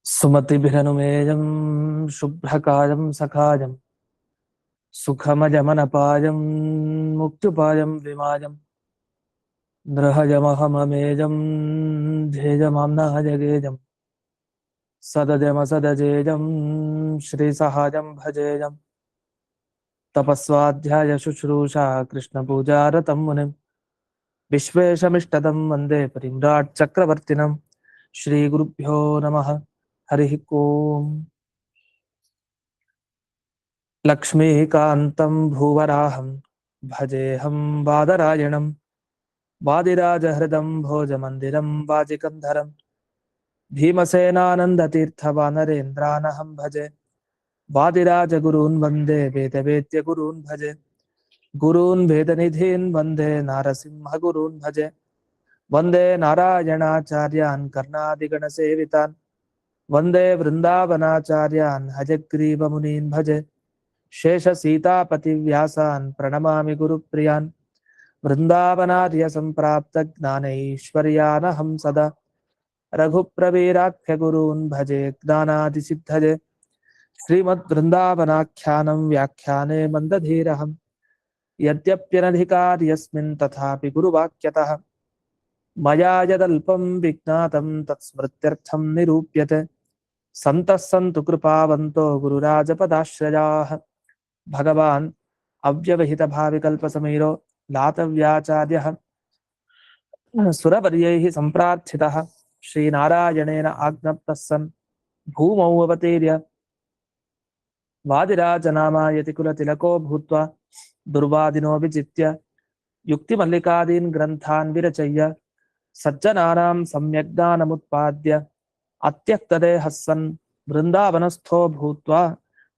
सुमतिभिरनुमेयं शुभ्रकायं सखायं सुखमजमनपायं मुक्त्युपायं विमायं नृहयमहममेजं ध्येयमाम्नः जगेजं सदजमसदजेजं श्रीसहायं भजेजं तपस्वाध्याय शुश्रूषा कृष्णपूजारतं मुनिं विश्वेशमिष्टदं वन्दे परिम्राट् चक्रवर्तिनं श्रीगुरुभ्यो नमः। हरिः ओम्। लक्ष्मीकान्तं भूवराहं भजेऽहं बादरायणं वादिराजहृदं भोजमन्दिरं वाजिकन्धरं भीमसेनानन्दतीर्थवानरेन्द्रानहं भजे वादिराजगुरून् वन्दे वेदवेद्यगुरून् भजे गुरून् वेदनिधीन् वन्दे नारसिंहगुरून् भजे वन्दे नारायणाचार्यान् कर्णादिगणसेवितान् वन्दे वृन्दावनाचार्यान् हयग्रीवमुनीन् भजे शेषसीतापतिव्यासान् प्रणमामि गुरुप्रियान् वृन्दावनार्य सम्प्राप्त ज्ञानैश्वर्यानहं सदा रघुप्रवीराख्यगुरून् भजे ज्ञानादिसिद्धये श्रीमद्वृन्दावनाख्यानं व्याख्याने मन्दधीरहं यद्यप्यनधिकार्यस्मिन् तथापि गुरुवाक्यतः मया यदल्पं विज्ञातं तत्स्मृत्यर्थं निरूप्यते सन्तः सन्तु कृपावन्तो गुरुराजपदाश्रयाः भगवान् अव्यवहितभाविकल्पसमीरो लातव्याचार्यः सुरवर्यैः सम्प्रार्थितः श्रीनारायणेन आज्ञप्तः सन् भूमौ अवतीर्य वादिराजनामायति कुलतिलको भूत्वा दुर्वादिनो विजित्य युक्तिमल्लिकादीन् ग्रन्थान् विरचय्य सज्जनानां सम्यग्ज्ञानमुत्पाद्य अत्यक्तदेहः सन् वृन्दावनस्थो भूत्वा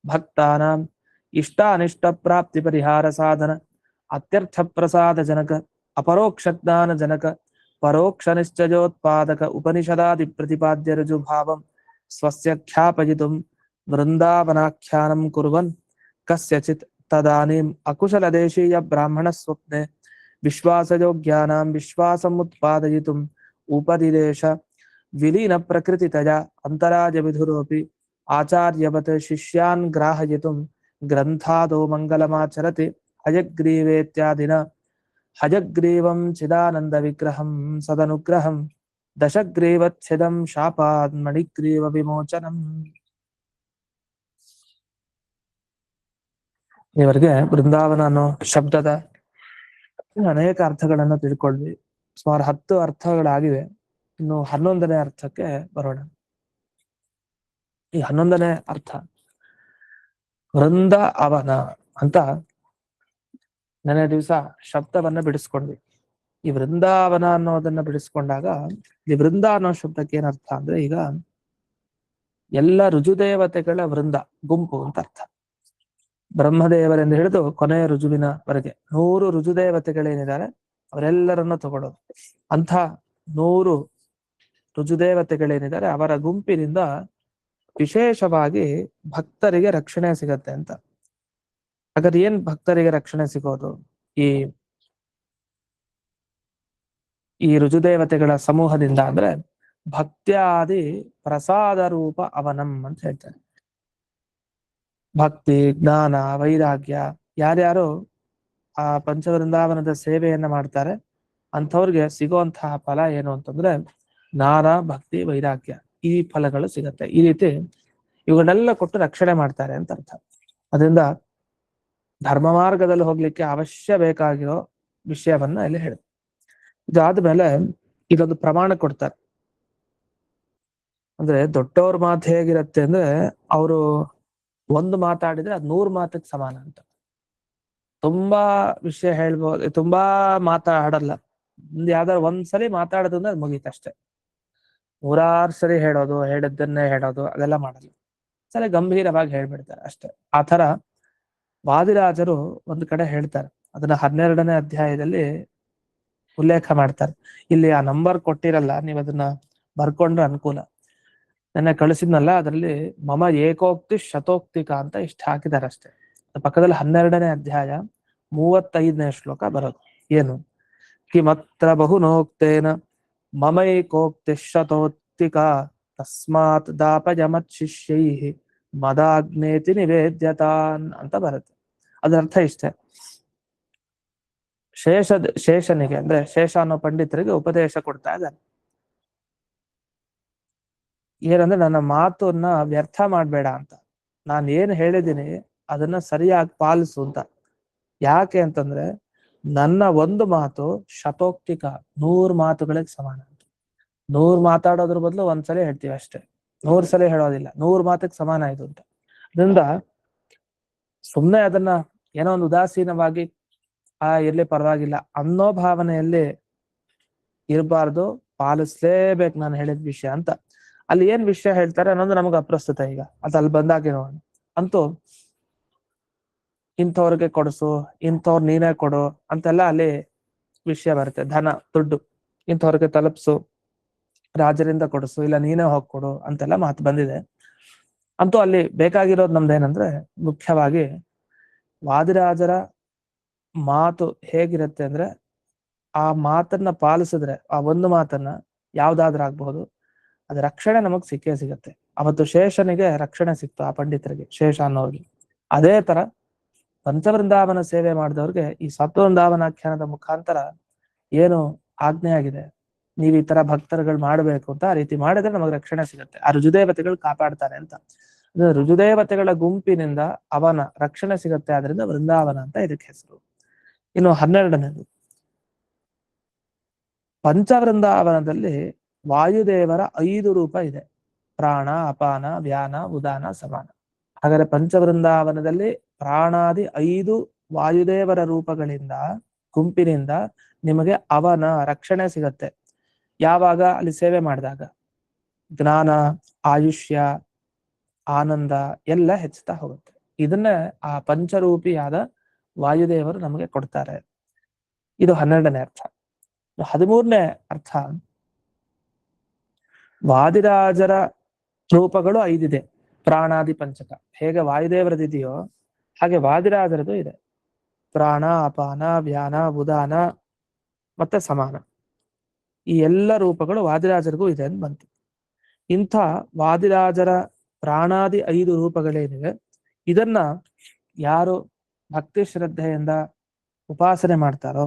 भक्तानाम् इष्टानिष्टप्राप्तिपरिहारसाधन अत्यर्थप्रसादजनक अपरोक्षज्ञानजनक परोक्षनिश्चयोत्पादक उपनिषदादिप्रतिपाद्य ऋजुभावं स्वस्य ख्यापयितुं वृन्दावनाख्यानं कुर्वन् कस्यचित् तदानीम् अकुशलदेशीय ब्राह्मणस्वप्ने विश्वासयोग्यानां विश्वासम् उत्पादयितुम् उपदिदेश विलीनप्रकृतितया अन्तराजविधुरोऽपि आचार्यवत् शिष्यान् ग्राहयितुं ग्रन्थादौ मङ्गलमाचरति हयग्रीवेत्यादिना हयग्रीवं चिदानन्दविग्रहं सदनुग्रहं दशग्रीवच्छिदं शापान्मणिग्रीवविमोचनम्। ಇವರೆಗೆ ಬೃಂದಾವನ ಅನ್ನೋ ಶಬ್ದದ ಅನೇಕ ಅರ್ಥಗಳನ್ನು ತಿಳ್ಕೊಂಡ್ವಿ. ಸುಮಾರು 10 ಅರ್ಥಗಳಾಗಿವೆ. ಇನ್ನು 11ನೇ ಅರ್ಥಕ್ಕೆ ಬರೋಣ. ಈ 11ನೇ ಅರ್ಥ ವೃಂದ ಅವನ ಅಂತ ನೆನೆ ದಿವಸ ಶಬ್ದವನ್ನ ಬಿಡಿಸ್ಕೊಂಡ್ವಿ. ಈ ವೃಂದಾವನ ಅನ್ನೋದನ್ನ ಬಿಡಿಸ್ಕೊಂಡಾಗ ಈ ವೃಂದ ಅನ್ನೋ ಶಬ್ದಕ್ಕೆ ಏನರ್ಥ ಅಂದ್ರೆ, ಈಗ ಎಲ್ಲ ರುಜುದೇವತೆಗಳ ವೃಂದ ಗುಂಪು ಅಂತ ಅರ್ಥ. ಬ್ರಹ್ಮದೇವರೆಂದು ಹಿಡಿದು ಕೊನೆಯ ರುಜುವಿನವರೆಗೆ 100 ರುಜುದೇವತೆಗಳೇನಿದ್ದಾರೆ ಅವರೆಲ್ಲರನ್ನ ತಗೊಳ್ಳೋದು. ಅಂಥ 100 ರುಜುದೇವತೆಗಳೇನಿದ್ದಾರೆ ಅವರ ಗುಂಪಿನಿಂದ ವಿಶೇಷವಾಗಿ ಭಕ್ತರಿಗೆ ರಕ್ಷಣೆ ಸಿಗತ್ತೆ ಅಂತ. ಹಾಗಾದ್ರೆ ಏನ್ ಭಕ್ತರಿಗೆ ರಕ್ಷಣೆ ಸಿಗೋದು? ಈ ರುಜುದೇವತೆಗಳ ಸಮೂಹದಿಂದ ಅಂದ್ರೆ ಭಕ್ತ್ಯಾದಿ ಪ್ರಸಾದ ರೂಪ ಅವನಂ ಅಂತ ಹೇಳ್ತಾರೆ. ಭಕ್ತಿ, ಜ್ಞಾನ, ವೈರಾಗ್ಯ ಯಾರ್ಯಾರು ಆ ಪಂಚವೃಂದಾವನದ ಸೇವೆಯನ್ನ ಮಾಡ್ತಾರೆ ಅಂಥವ್ರಿಗೆ ಸಿಗುವಂತಹ ಫಲ ಏನು ಅಂತಂದ್ರೆ ಜ್ಞಾನ, ಭಕ್ತಿ, ವೈರಾಗ್ಯ ಈ ಫಲಗಳು ಸಿಗತ್ತೆ. ಈ ರೀತಿ ಇವುಗಳನ್ನೆಲ್ಲ ಕೊಟ್ಟು ರಕ್ಷಣೆ ಮಾಡ್ತಾರೆ ಅಂತ ಅರ್ಥ. ಅದರಿಂದ ಧರ್ಮ ಮಾರ್ಗದಲ್ಲಿ ಹೋಗ್ಲಿಕ್ಕೆ ಅವಶ್ಯ ಬೇಕಾಗಿರೋ ವಿಷಯವನ್ನ ಇಲ್ಲಿ ಹೇಳಿ. ಇದಾದ್ಮೇಲೆ ಇದೊಂದು ಪ್ರಮಾಣ ಕೊಡ್ತಾರೆ. ಅಂದ್ರೆ ದೊಡ್ಡವ್ರ ಮಾತು ಹೇಗಿರತ್ತೆ ಅಂದ್ರೆ ಅವರು ಒಂದು ಮಾತಾಡಿದ್ರೆ ಅದ್ 100 ಮಾತಿಗೆ ಸಮಾನ ಅಂತ. ತುಂಬಾ ವಿಷಯ ಹೇಳ್ಬೋದು, ತುಂಬಾ ಮಾತಾಡಲ್ಲ. ಯಾವ್ದಾರು ಒಂದ್ಸಲಿ ಮಾತಾಡೋದಂದ್ರೆ ಅದು ಮುಗೀತಷ್ಟೇ. 100 ಸರಿ ಹೇಳೋದು, ಹೇಳಿದ್ದನ್ನೇ ಹೇಳೋದು ಅದೆಲ್ಲ ಮಾಡಲ್ಲ. ಸಲ ಗಂಭೀರವಾಗಿ ಹೇಳ್ಬಿಡ್ತಾರೆ ಅಷ್ಟೇ. ಆ ತರ ವಾದಿರಾಜರು ಒಂದು ಕಡೆ ಹೇಳ್ತಾರೆ. ಅದನ್ನ 12ನೇ ಅಧ್ಯಾಯದಲ್ಲಿ ಉಲ್ಲೇಖ ಮಾಡ್ತಾರೆ. ಇಲ್ಲಿ ಆ ನಂಬರ್ ಕೊಟ್ಟಿರಲ್ಲ, ನೀವು ಅದನ್ನ ಬರ್ಕೊಂಡ್ರೆ ಅನುಕೂಲ. ನನ್ನ ಕಳಿಸಿದ್ನಲ್ಲ ಅದರಲ್ಲಿ ಮಮ ಏಕೋಕ್ತಿ ಶತೋಕ್ತಿಕ ಅಂತ ಇಷ್ಟು ಹಾಕಿದ್ದಾರೆ ಅಷ್ಟೇ. ಪಕ್ಕದಲ್ಲಿ 12ನೇ ಅಧ್ಯಾಯ 35ನೇ ಶ್ಲೋಕ ಬರೋದು. ಏನು? ಕಿಮತ್ರ ಬಹುನೋಕ್ತೇನ ಮಮೈಕೋಕ್ತಿಶತೋತ್ತಿಕ ತಸ್ಮಾತ್ ದಾಪಯಮತ್ ಶಿಷ್ಯೈಃ ಮದಾಗ್ನೇತಿ ನಿವೇದ್ಯತಾನ್ ಅಂತ ಬರುತ್ತೆ. ಅದರ ಅರ್ಥ ಇಷ್ಟೇ. ಶೇಷನಿಗೆ ಅಂದ್ರೆ ಶೇಷ ಅನ್ನೋ ಪಂಡಿತರಿಗೆ ಉಪದೇಶ ಕೊಡ್ತಾ ಇದ್ದಾನೆ. ಏನಂದ್ರೆ ನನ್ನ ಮಾತನ್ನ ವ್ಯರ್ಥ ಮಾಡ್ಬೇಡ ಅಂತ. ನಾನು ಏನ್ ಹೇಳಿದ್ದೀನಿ ಅದನ್ನ ಸರಿಯಾಗಿ ಪಾಲಿಸು ಅಂತ. ಯಾಕೆ ಅಂತಂದ್ರೆ ನನ್ನ ಒಂದು ಮಾತು ಶತೋಕ್ತಿಕ 100 ಮಾತುಗಳಿಗೆ ಸಮಾನ ಅಂತ. 100 ಮಾತಾಡೋದ್ರ ಬದಲು ಒಂದ್ಸಲ ಹೇಳ್ತೀವಿ ಅಷ್ಟೇ, 100 ಸಲ ಹೇಳೋದಿಲ್ಲ. 100 ಮಾತಿಗೆ ಸಮಾನ ಇದು ಅಂತ. ಅದರಿಂದ ಸುಮ್ಮನೆ ಅದನ್ನ ಏನೋ ಒಂದು ಉದಾಸೀನವಾಗಿ ಇರ್ಲಿ ಪರವಾಗಿಲ್ಲ ಅನ್ನೋ ಭಾವನೆಯಲ್ಲಿ ಇರಬಾರ್ದು, ಪಾಲಿಸ್ಲೇಬೇಕು ನಾನು ಹೇಳಿದ ವಿಷಯ ಅಂತ. ಅಲ್ಲಿ ಏನ್ ವಿಷಯ ಹೇಳ್ತಾರೆ ಅನ್ನೋದು ನಮಗೆ ಅಪ್ರಸ್ತುತ. ಈಗ ಅದು ಅಲ್ಲಿ ಬಂದಾಗೆ ನೋಡೋಣ. ಅಂತೂ ಇಂಥವ್ರಿಗೆ ಕೊಡಿಸು, ಇಂಥವ್ರು ನೀನೇ ಕೊಡು ಅಂತೆಲ್ಲ ಅಲ್ಲಿ ವಿಷಯ ಬರುತ್ತೆ. ಧನ, ದುಡ್ಡು ಇಂಥವ್ರಿಗೆ ತಲುಪಿಸು, ರಾಜರಿಂದ ಕೊಡಿಸು, ಇಲ್ಲ ನೀನೇ ಹೋಗ್ಕೊಡು ಅಂತೆಲ್ಲ ಮಾತು ಬಂದಿದೆ. ಅಂತೂ ಅಲ್ಲಿ ಬೇಕಾಗಿರೋದು ನಮ್ದೇನಂದ್ರೆ ಮುಖ್ಯವಾಗಿ ವಾದಿರಾಜರ ಮಾತು ಹೇಗಿರುತ್ತೆ ಅಂದ್ರೆ ಆ ಮಾತನ್ನ ಪಾಲಿಸಿದ್ರೆ, ಆ ಒಂದು ಮಾತನ್ನ ಯಾವ್ದಾದ್ರೂ ಆಗ್ಬಹುದು, ಅದ ರಕ್ಷಣೆ ನಮಗ್ ಸಿಕ್ಕೇ ಸಿಗತ್ತೆ. ಅವತ್ತು ಶೇಷನಿಗೆ ರಕ್ಷಣೆ ಸಿಕ್ತು, ಆ ಪಂಡಿತರಿಗೆ, ಶೇಷ ಅನ್ನೋರಿಗೆ. ಅದೇ ತರ ಪಂಚವೃಂದಾವನ ಸೇವೆ ಮಾಡಿದವ್ರಿಗೆ ಈ ಸಪ್ತವೃಂದಾವನಾಖ್ಯಾನದ ಮುಖಾಂತರ ಏನು ಆಜ್ಞೆ ಆಗಿದೆ, ನೀವು ಈ ತರ ಭಕ್ತರುಗಳು ಮಾಡ್ಬೇಕು ಅಂತ, ಆ ರೀತಿ ಮಾಡಿದ್ರೆ ನಮಗೆ ರಕ್ಷಣೆ ಸಿಗತ್ತೆ. ಆ ರುಜುದೇವತೆಗಳು ಕಾಪಾಡ್ತಾರೆ ಅಂತ. ರುಜುದೇವತೆಗಳ ಗುಂಪಿನಿಂದ ಅವನ ರಕ್ಷಣೆ ಸಿಗತ್ತೆ. ಆದ್ರಿಂದ ವೃಂದಾವನ ಅಂತ ಇದಕ್ಕೆ ಹೆಸರು. ಇನ್ನು 12ನೇದು, ಪಂಚವೃಂದಾವನದಲ್ಲಿ ವಾಯುದೇವರ 5 ರೂಪ ಇದೆ. ಪ್ರಾಣ, ಅಪಾನ, ವ್ಯಾನ, ಉದಾನ, ಸಮಾನ. ಹಾಗಾದ್ರೆ ಪಂಚವೃಂದಾವನದಲ್ಲಿ ಪ್ರಾಣಾದಿ 5 ವಾಯುದೇವರ ರೂಪಗಳಿಂದ, ಗುಂಪಿನಿಂದ ನಿಮಗೆ ಅವನ ರಕ್ಷಣೆ ಸಿಗತ್ತೆ. ಯಾವಾಗ? ಅಲ್ಲಿ ಸೇವೆ ಮಾಡಿದಾಗ ಜ್ಞಾನ, ಆಯುಷ್ಯ, ಆನಂದ ಎಲ್ಲ ಹೆಚ್ಚುತ್ತಾ ಹೋಗುತ್ತೆ. ಇದನ್ನ ಆ ಪಂಚರೂಪಿಯಾದ ವಾಯುದೇವರು ನಮಗೆ ಕೊಡ್ತಾರೆ. ಇದು 12ನೇ ಅರ್ಥ. 13ನೇ ಅರ್ಥ, ವಾದಿರಾಜರ ರೂಪಗಳು 5 ಇದೆ. ಪ್ರಾಣಾದಿ ಪಂಚಕ ಹೇಗೆ ವಾಯುದೇವರದಿದೆಯೋ ಹಾಗೆ ವಾದಿರಾಜರದು ಇದೆ. ಪ್ರಾಣ, ಅಪಾನ, ವ್ಯಾನ, ಉದಾನ ಮತ್ತೆ ಸಮಾನ. ಈ ಎಲ್ಲ ರೂಪಗಳು ವಾದಿರಾಜರಿಗೂ ಇದೆ ಅಂತ ಬಂತು. ಇಂಥ ವಾದಿರಾಜರ ಪ್ರಾಣಾದಿ 5 ರೂಪಗಳೇನಿವೆ, ಇದನ್ನ ಯಾರು ಭಕ್ತಿ ಶ್ರದ್ಧೆಯಿಂದ ಉಪಾಸನೆ ಮಾಡ್ತಾರೋ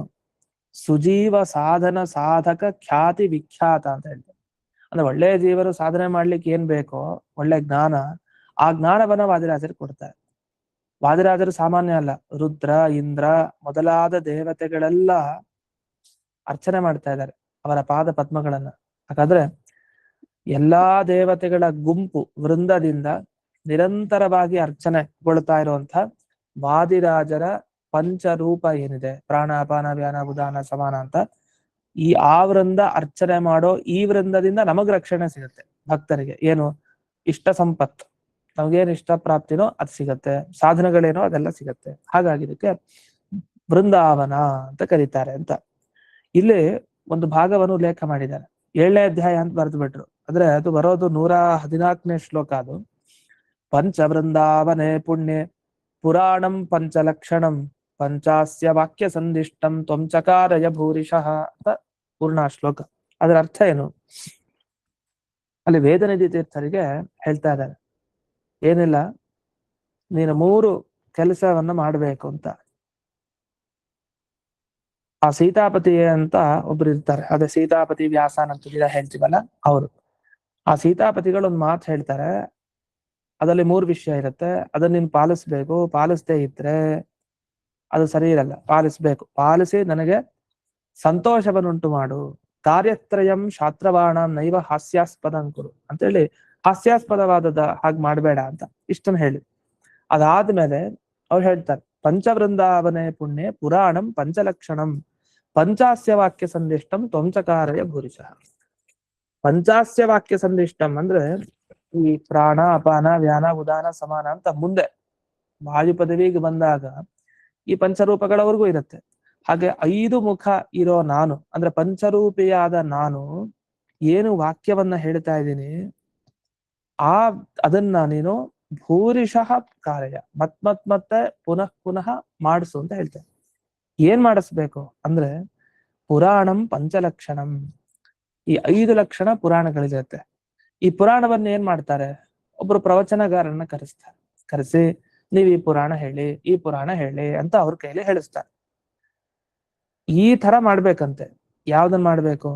ಸುಜೀವ ಸಾಧನ ಸಾಧಕ ಖ್ಯಾತಿ ವಿಖ್ಯಾತ ಅಂತ ಹೇಳ್ತಾರೆ. ಅಂದ್ರೆ ಒಳ್ಳೆಯ ಜೀವರು ಸಾಧನೆ ಮಾಡ್ಲಿಕ್ಕೆ ಏನ್ ಬೇಕೋ, ಒಳ್ಳೆ ಜ್ಞಾನ, ಆ ಜ್ಞಾನವನ್ನ ವಾದಿರಾಜರು ಕೊಡ್ತಾರೆ. ವಾದಿರಾಜರು ಸಾಮಾನ್ಯ ಅಲ್ಲ. ರುದ್ರ, ಇಂದ್ರ ಮೊದಲಾದ ದೇವತೆಗಳೆಲ್ಲ ಅರ್ಚನೆ ಮಾಡ್ತಾ ಇದ್ದಾರೆ ಅವರ ಪಾದ ಪದ್ಮಗಳನ್ನ. ಹಾಗಾದ್ರೆ ಎಲ್ಲಾ ದೇವತೆಗಳ ಗುಂಪು ವೃಂದದಿಂದ ನಿರಂತರವಾಗಿ ಅರ್ಚನೆಗೊಳ್ತಾ ಇರುವಂತ ವಾದಿರಾಜರ ಪಂಚರೂಪ ಏನಿದೆ, ಪ್ರಾಣ, ಅಪಾನ, ವ್ಯಾನ, ಉದಾನ, ಸಮಾನ ಅಂತ, ಈ ಆ ವೃಂದ ಅರ್ಚನೆ ಮಾಡೋ ಈ ವೃಂದದಿಂದ ನಮಗ್ ರಕ್ಷಣೆ ಸಿಗುತ್ತೆ. ಭಕ್ತರಿಗೆ ಏನು ಇಷ್ಟ ಸಂಪತ್ತು, ನಮಗೇನು ಇಷ್ಟ ಪ್ರಾಪ್ತಿನೋ ಅದು ಸಿಗತ್ತೆ, ಸಾಧನೆಗಳೇನೋ ಅದೆಲ್ಲ ಸಿಗತ್ತೆ. ಹಾಗಾಗಿ ಇದಕ್ಕೆ ವೃಂದಾವನ ಅಂತ ಕರೀತಾರೆ ಅಂತ. ಇಲ್ಲಿ ಒಂದು ಭಾಗವನ್ನು ಉಲ್ಲೇಖ ಮಾಡಿದ್ದಾರೆ. 7ನೇ ಅಧ್ಯಾಯ ಅಂತ ಬರೆದು ಬಿಟ್ರು. ಅಂದ್ರೆ ಅದು ಬರೋದು 114ನೇ ಶ್ಲೋಕ. ಅದು ಪಂಚವೃಂದಾವನೆ ಪುಣ್ಯೆ ಪುರಾಣಂ ಪಂಚಲಕ್ಷಣಂ ಪಂಚಾಸ್ಯ ವಾಕ್ಯ ಸಂದಿಷ್ಟಂ ತ್ವಂ ಚಕಾರಯ ಭೂರಿಶಃ ಅಂತ ಪೂರ್ಣ ಶ್ಲೋಕ. ಅದರ ಅರ್ಥ ಏನು? ಅಲ್ಲಿ ವೇದನಿಧಿ ತೀರ್ಥರಿಗೆ ಹೇಳ್ತಾ ಇದ್ದಾರೆ, ಏನಿಲ್ಲ, ನೀನು 3 ಕೆಲಸವನ್ನ ಮಾಡ್ಬೇಕು ಅಂತ. ಆ ಸೀತಾಪತಿ ಅಂತ ಒಬ್ರು ಇರ್ತಾರೆ, ಅದೇ ಸೀತಾಪತಿ ವ್ಯಾಸನ ಅಂತ ಹೇಳ್ತೀವಲ್ಲ ಅವರು. ಆ ಸೀತಾಪತಿಗಳು ಒಂದು ಮಾತು ಹೇಳ್ತಾರೆ, ಅದರಲ್ಲಿ 3 ವಿಷಯ ಇರುತ್ತೆ. ಅದನ್ನ ನೀನು ಪಾಲಿಸ್ಬೇಕು. ಪಾಲಿಸದೇ ಇದ್ರೆ ಅದು ಸರಿ ಇರಲ್ಲ. ಪಾಲಿಸ್ಬೇಕು. ಪಾಲಿಸಿ ನನಗೆ ಸಂತೋಷವನ್ನುಂಟು ಮಾಡು. ಕಾರ್ಯತ್ರಯಂ ಶಾಸ್ತ್ರವಾಣ ನೈವ ಹಾಸ್ಯಾಸ್ಪದಂ ಕುರು ಅಂತೇಳಿ, ಹಾಸ್ಯಾಸ್ಪದವಾದದ ಹಾಗೆ ಮಾಡಬೇಡ ಅಂತ ಇಷ್ಟನ್ನು ಹೇಳಿ, ಅದಾದ್ಮೇಲೆ ಅವ್ರು ಹೇಳ್ತಾರೆ, ಪಂಚವೃಂದಾವನೆ ಪುಣ್ಯ ಪುರಾಣಂ ಪಂಚಲಕ್ಷಣಂ ಪಂಚಾಸ್ಯ ವಾಕ್ಯ ಸಂದಿಷ್ಟಂ ತ್ವಂಚಕಾರಯ ಭೂರಿಶಃ. ಪಂಚಾಸ್ಯ ವಾಕ್ಯ ಸಂದಿಷ್ಟಂ ಅಂದ್ರೆ ಈ ಪ್ರಾಣ, ಅಪಾನ, ವ್ಯಾನ, ಉದಾನ, ಸಮಾನ ಅಂತ ಮುಂದೆ ವಾಯು ಪದವಿಗೆ ಬಂದಾಗ ಈ ಪಂಚರೂಪಗಳವರೆಗೂ ಇರುತ್ತೆ. ಹಾಗೆ 5 ಮುಖ ಇರೋ ನಾನು ಅಂದ್ರೆ ಪಂಚರೂಪಿಯಾದ ನಾನು ಏನು ವಾಕ್ಯವನ್ನ ಹೇಳ್ತಾ ಇದ್ದೀನಿ, ಅದನ್ನ ನೀನು ಭೂರಿಶಃ ಕಾರ್ಯ ಮತ್ತೆ ಪುನಃ ಪುನಃ ಮಾಡಿಸು ಅಂತ ಹೇಳ್ತೇನೆ. ಏನ್ ಮಾಡಿಸ್ಬೇಕು ಅಂದ್ರೆ ಪುರಾಣಂ ಪಂಚಲಕ್ಷಣಂ, ಈ 5 ಲಕ್ಷಣ ಪುರಾಣಗಳಿರುತ್ತೆ. ಈ ಪುರಾಣವನ್ನ ಏನ್ ಮಾಡ್ತಾರೆ, ಒಬ್ರು ಪ್ರವಚನಗಾರನ್ನ ಕರೆಸ್ತಾರೆ. ಕರೆಸಿ ನೀವ್ ಈ ಪುರಾಣ ಹೇಳಿ, ಈ ಪುರಾಣ ಹೇಳಿ ಅಂತ ಅವ್ರ ಕೈಲಿ ಹೇಳಿಸ್ತಾರೆ. ಈ ತರ ಮಾಡ್ಬೇಕಂತೆ. ಯಾವ್ದನ್ ಮಾಡ್ಬೇಕು,